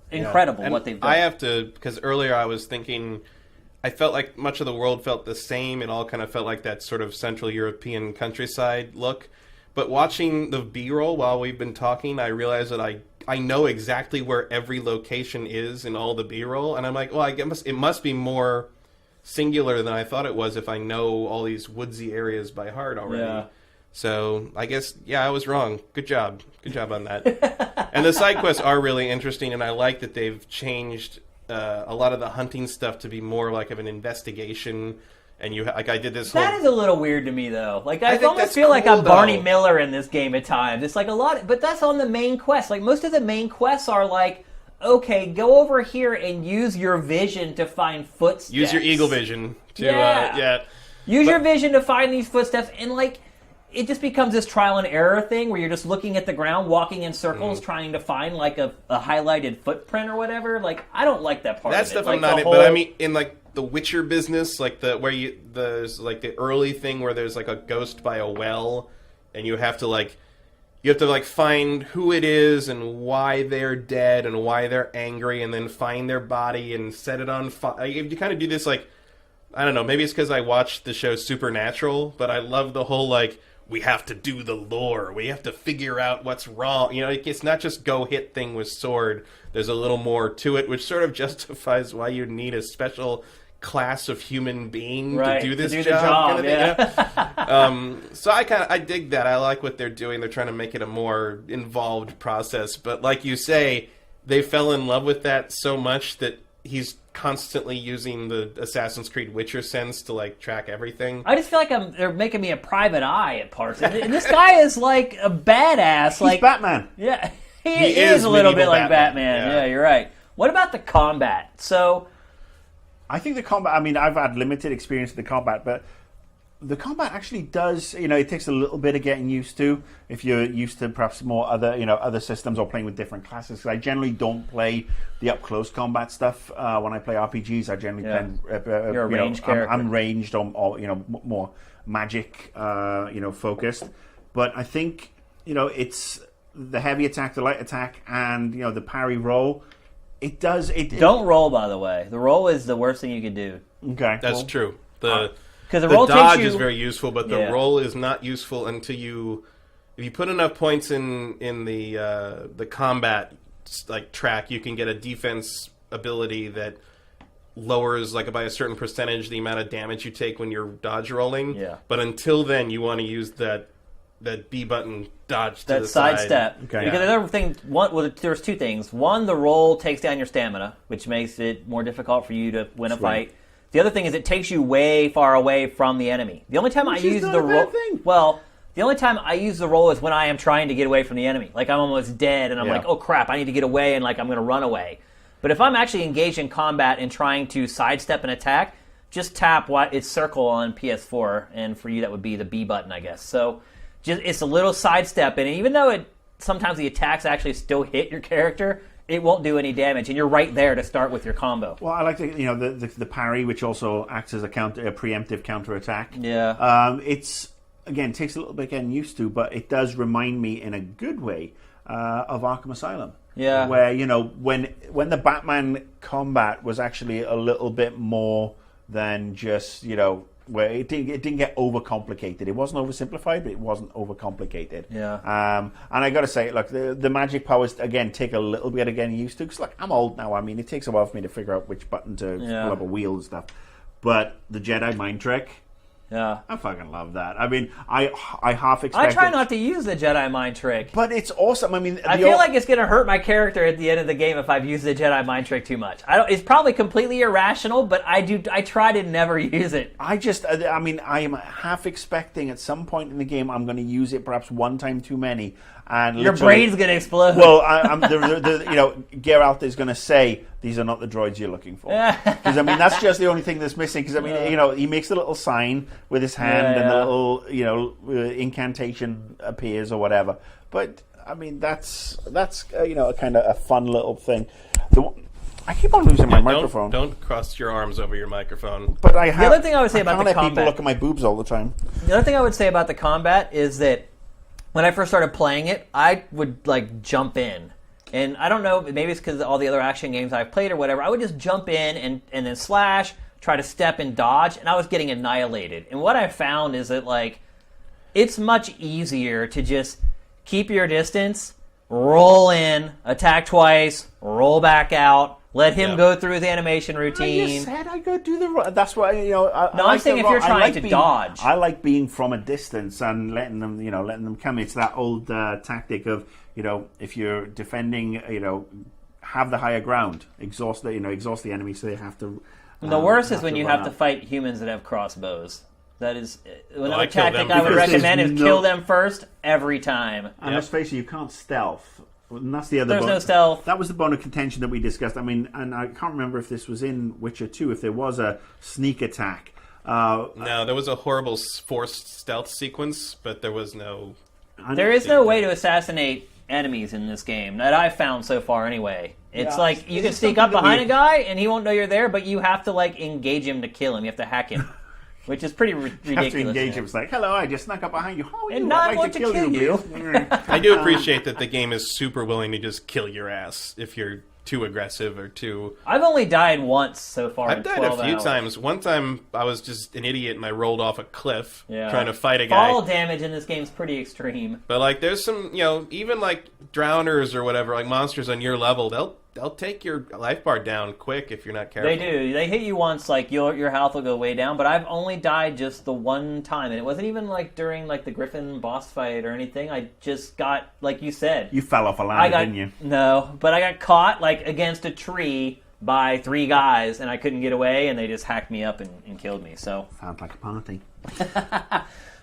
incredible what they've done. I have to, because earlier I was thinking, I felt like much of the world felt the same. It all kind of felt like that sort of Central European countryside look. But watching the B-roll while we've been talking, I realized that I know exactly where every location is in all the B-roll, and I'm like, well, I guess it must be more singular than I thought it was if I know all these woodsy areas by heart already. Yeah. So I guess, I was wrong. Good job on that. And the side quests are really interesting, and I like that they've changed a lot of the hunting stuff to be more like of an investigation. And I did this. That is a little weird to me, though. Like I almost feel like I'm Barney Miller in this game at times. It's like a lot, but that's on the main quest. Like most of the main quests are like, okay, go over here and use your vision to find footsteps. Use your eagle vision to Use your vision to find these footsteps, and like it just becomes this trial and error thing where you're just looking at the ground, walking in circles, trying to find like a highlighted footprint or whatever. Like I don't like that part. That of stuff it. I'm not in, but I mean in like the Witcher business, like there's like the early thing where there's like a ghost by a well, and you have to find who it is and why they're dead and why they're angry, and then find their body and set it on fire. You kind of do this like, I don't know, maybe it's because I watched the show Supernatural, but I love the whole like, we have to do the lore, we have to figure out what's wrong. It's not just go hit thing with sword. There's a little more to it, which sort of justifies why you need a special class of human being to do this job. So I dig that. I like what they're doing. They're trying to make it a more involved process. But like you say, they fell in love with that so much that he's constantly using the Assassin's Creed Witcher sense to like track everything. I just feel like they're making me a private eye at parts. And this guy is like a badass. He's Batman. Yeah. He is a little bit like Batman. Yeah, you're right. What about the combat? So, I think the combat. I mean, I've had limited experience with the combat, but the combat actually does. It takes a little bit of getting used to if you're used to perhaps more other systems or playing with different classes. 'Cause I generally don't play the up close combat stuff when I play RPGs. I generally play. You're a ranged character. I'm ranged or more magic focused. But I think it's the heavy attack, the light attack, and the parry roll. It does. Don't roll, by the way. The roll is the worst thing you can do. Okay, that's true. Because the roll dodge takes you, is very useful, but the roll is not useful until if you put enough points in the combat track, you can get a defense ability that lowers by a certain percentage the amount of damage you take when you're dodge rolling. Yeah. But until then, you want to use that B button dodge to the side side. step. Okay. Because the other thing, there's two things. One, the roll takes down your stamina, which makes it more difficult for you to win a fight. The other thing is it takes you way far away from the enemy. The only time I use the roll, the only time I use the roll is when I am trying to get away from the enemy. Like I'm almost dead, and I'm like, oh crap, I need to get away, and I'm going to run away. But if I'm actually engaged in combat and trying to sidestep an attack, just tap it's circle on PS4, and for you that would be the B button, I guess. So it's a little sidestep, and even though sometimes the attacks actually still hit your character, it won't do any damage, and you're right there to start with your combo. Well, I like the parry, which also acts as a preemptive counter attack. Yeah. It's again takes a little bit getting used to, but it does remind me in a good way of Arkham Asylum. Yeah. Where when the Batman combat was actually a little bit more than just where it didn't get overcomplicated. It wasn't oversimplified, but it wasn't overcomplicated. Yeah. And I got to say, look, the magic powers again take a little bit of getting used to. Because I'm old now. I mean, it takes a while for me to figure out which button to pull up a wheel and stuff. But the Jedi mind trick. Yeah. I fucking love that. I mean, I half expect. I try not to use the Jedi mind trick. But it's awesome. I mean, I feel like it's going to hurt my character at the end of the game if I've used the Jedi mind trick too much. It's probably completely irrational, but I try to never use it. I am half expecting at some point in the game I'm going to use it perhaps one time too many. And your brain's going to explode. Well, Geralt is going to say, these are not the droids you're looking for. Because, that's just the only thing that's missing. Because, he makes a little sign with his hand and the little, incantation appears or whatever. But, that's kind of a fun little thing. I keep on losing my microphone. Don't cross your arms over your microphone. But the other thing I would say about the combat. People look at my boobs all the time. The other thing I would say about the combat is that when I first started playing it, I would jump in. And I don't know, maybe it's because of all the other action games I've played or whatever. I would just jump in and then slash, try to step and dodge, and I was getting annihilated. And what I found is that it's much easier to just keep your distance, roll in, attack twice, roll back out, let him go through his animation routine. You said I go do the. That's why I'm saying if you're trying to dodge, I like being from a distance and letting them come. It's that old tactic of if you're defending, have the higher ground, exhaust the enemy, so they have to. The worst is when you have to fight humans that have crossbows. That is another tactic I would recommend is kill them first every time. And let's face it, you can't stealth. And that's the other. There's no stealth. That was the bone of contention that we discussed. And I can't remember if this was in Witcher 2, if there was a sneak attack. No, there was a horrible forced stealth sequence, but there was no. There is no way to assassinate enemies in this game that I've found so far. Anyway, it's you can sneak up behind a guy and he won't know you're there, but you have to engage him to kill him. You have to hack him. Which is pretty ridiculous. You have to engage him. It's hello, I just snuck up behind you. How are you? And not want to kill you. I do appreciate that the game is super willing to just kill your ass if you're too aggressive or too... I've only died once so far. I've died a few times. One time I was just an idiot and I rolled off a cliff trying to fight a guy. Fall damage in this game is pretty extreme. But there's some, even drowners or whatever, monsters on your level, they'll take your life bar down quick if you're not careful. They do. They hit you once, your health will go way down. But I've only died just the one time, and it wasn't even during the Griffin boss fight or anything. I just got, like you said, you fell off a ladder, didn't you? No, but I got caught against a tree by 3 guys, and I couldn't get away, and they just hacked me up and killed me. So sounds like a party.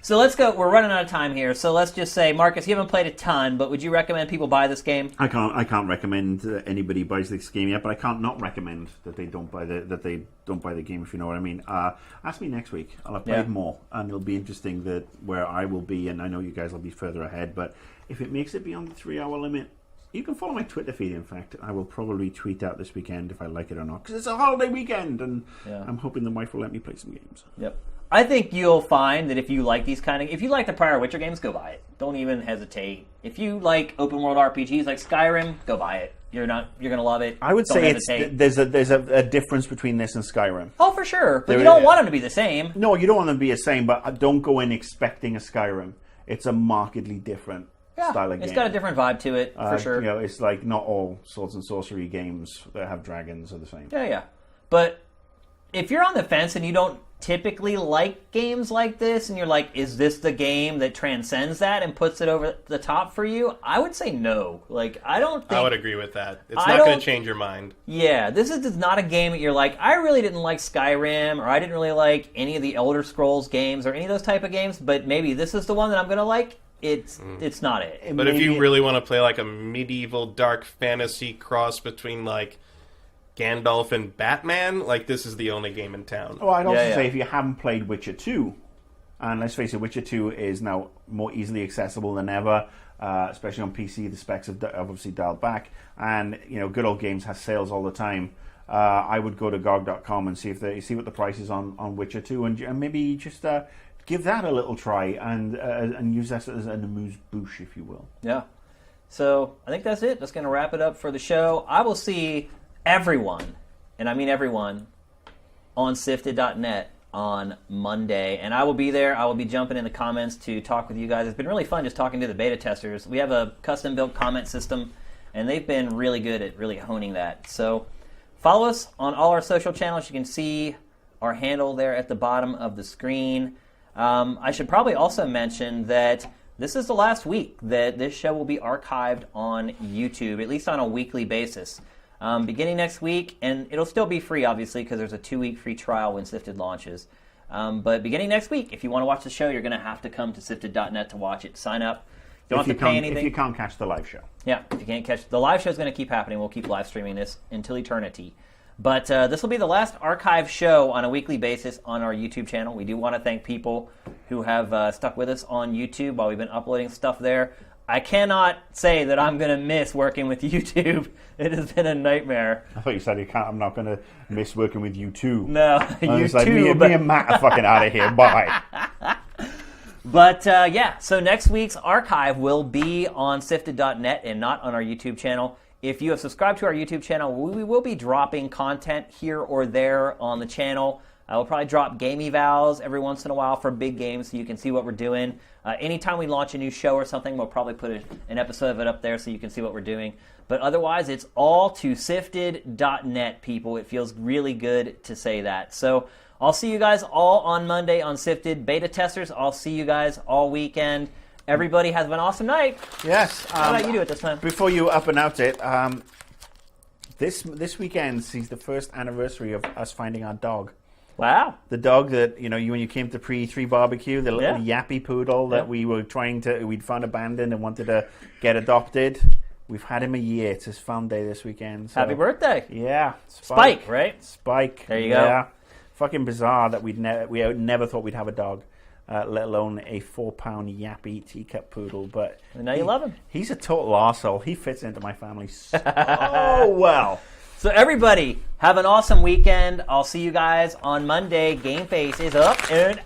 So let's go. We're running out of time here. So let's just say, Marcus, you haven't played a ton, but would you recommend people buy this game? I can't recommend anybody buys this game yet, but I can't not recommend that they don't buy the game, if you know what I mean. Ask me next week. I'll have played more, and it'll be interesting that where I will be, and I know you guys will be further ahead. But if it makes it beyond the 3-hour limit, you can follow my Twitter feed. In fact, I will probably tweet out this weekend if I like it or not, because it's a holiday weekend, and I'm hoping the wife will let me play some games. Yep. I think you'll find that if you like if you like the prior Witcher games, go buy it. Don't even hesitate. If you like open world RPGs like Skyrim, go buy it. You're gonna love it. I would say there's a difference between this and Skyrim. Oh, for sure. But you don't want them to be the same. No, you don't want them to be the same. But don't go in expecting a Skyrim. It's a markedly different style of game. It's got a different vibe to it, for sure. It's like not all swords and sorcery games that have dragons are the same. Yeah. But if you're on the fence and you don't typically like games like this, and you're like, is this the game that transcends that and puts it over the top for you? I would say no. I would agree with that. It's not going to change your mind. Yeah, this is not a game that you're like, I really didn't like Skyrim, or I didn't really like any of the Elder Scrolls games, or any of those type of games, but maybe this is the one that I'm going to like. It's not it. But if you really want to play like a medieval dark fantasy cross between like Gandalf and Batman, this is the only game in town. Well, I'd also say if you haven't played Witcher 2, and let's face it, Witcher 2 is now more easily accessible than ever, especially on PC. The specs have obviously dialed back, and Good Old Games has sales all the time. I would go to GOG.com and see what the price is on Witcher 2, and maybe just give that a little try and use that as an amuse-bouche, if you will. Yeah. So I think that's it. That's going to wrap it up for the show. I will see everyone, and I mean everyone, on Sifted.net on Monday, and I will be there. I will be jumping in the comments to talk with you guys. It's been really fun just talking to the beta testers. We have a custom-built comment system, and they've been really good at really honing that. So follow us on all our social channels. You can see our handle there at the bottom of the screen. I should probably also mention that this is the last week that this show will be archived on YouTube, at least on a weekly basis. Beginning next week, and it'll still be free, obviously, because there's a 2-week free trial when Sifted launches. But beginning next week, if you want to watch the show, you're going to have to come to Sifted.net to watch it. Sign up. You don't have to pay anything. If you can't catch the live show. Yeah, if you can't catch the live show, is going to keep happening. We'll keep live streaming this until eternity. But this will be the last archive show on a weekly basis on our YouTube channel. We do want to thank people who have stuck with us on YouTube while we've been uploading stuff there. I cannot say that I'm going to miss working with YouTube. It has been a nightmare. I thought you said I'm not going to miss working with you too. No, you too. Me and Matt are fucking out of here. Bye. But so next week's archive will be on Sifted.net and not on our YouTube channel. If you have subscribed to our YouTube channel, we will be dropping content here or there on the channel. We'll probably drop game evals every once in a while for big games so you can see what we're doing. Anytime we launch a new show or something, we'll probably put an episode of it up there so you can see what we're doing. But otherwise, it's all to Sifted.net, people. It feels really good to say that. So I'll see you guys all on Monday on Sifted. Beta testers, I'll see you guys all weekend. Everybody has an awesome night. Yes. How about you do it this time? Before you up and out it, this weekend sees the first anniversary of us finding our dog. Wow. The dog that, when you came to pre-3 barbecue, the little yappy poodle that we'd found abandoned and wanted to get adopted. We've had him a year. It's his fun day this weekend. So. Happy birthday. Yeah. Spike, right? Spike. There you go. Yeah. Fucking bizarre that we never thought we'd have a dog, let alone a 4-pound yappy teacup poodle. But and now you love him. He's a total arsehole. He fits into my family so well. So everybody, have an awesome weekend. I'll see you guys on Monday. GameFace is up and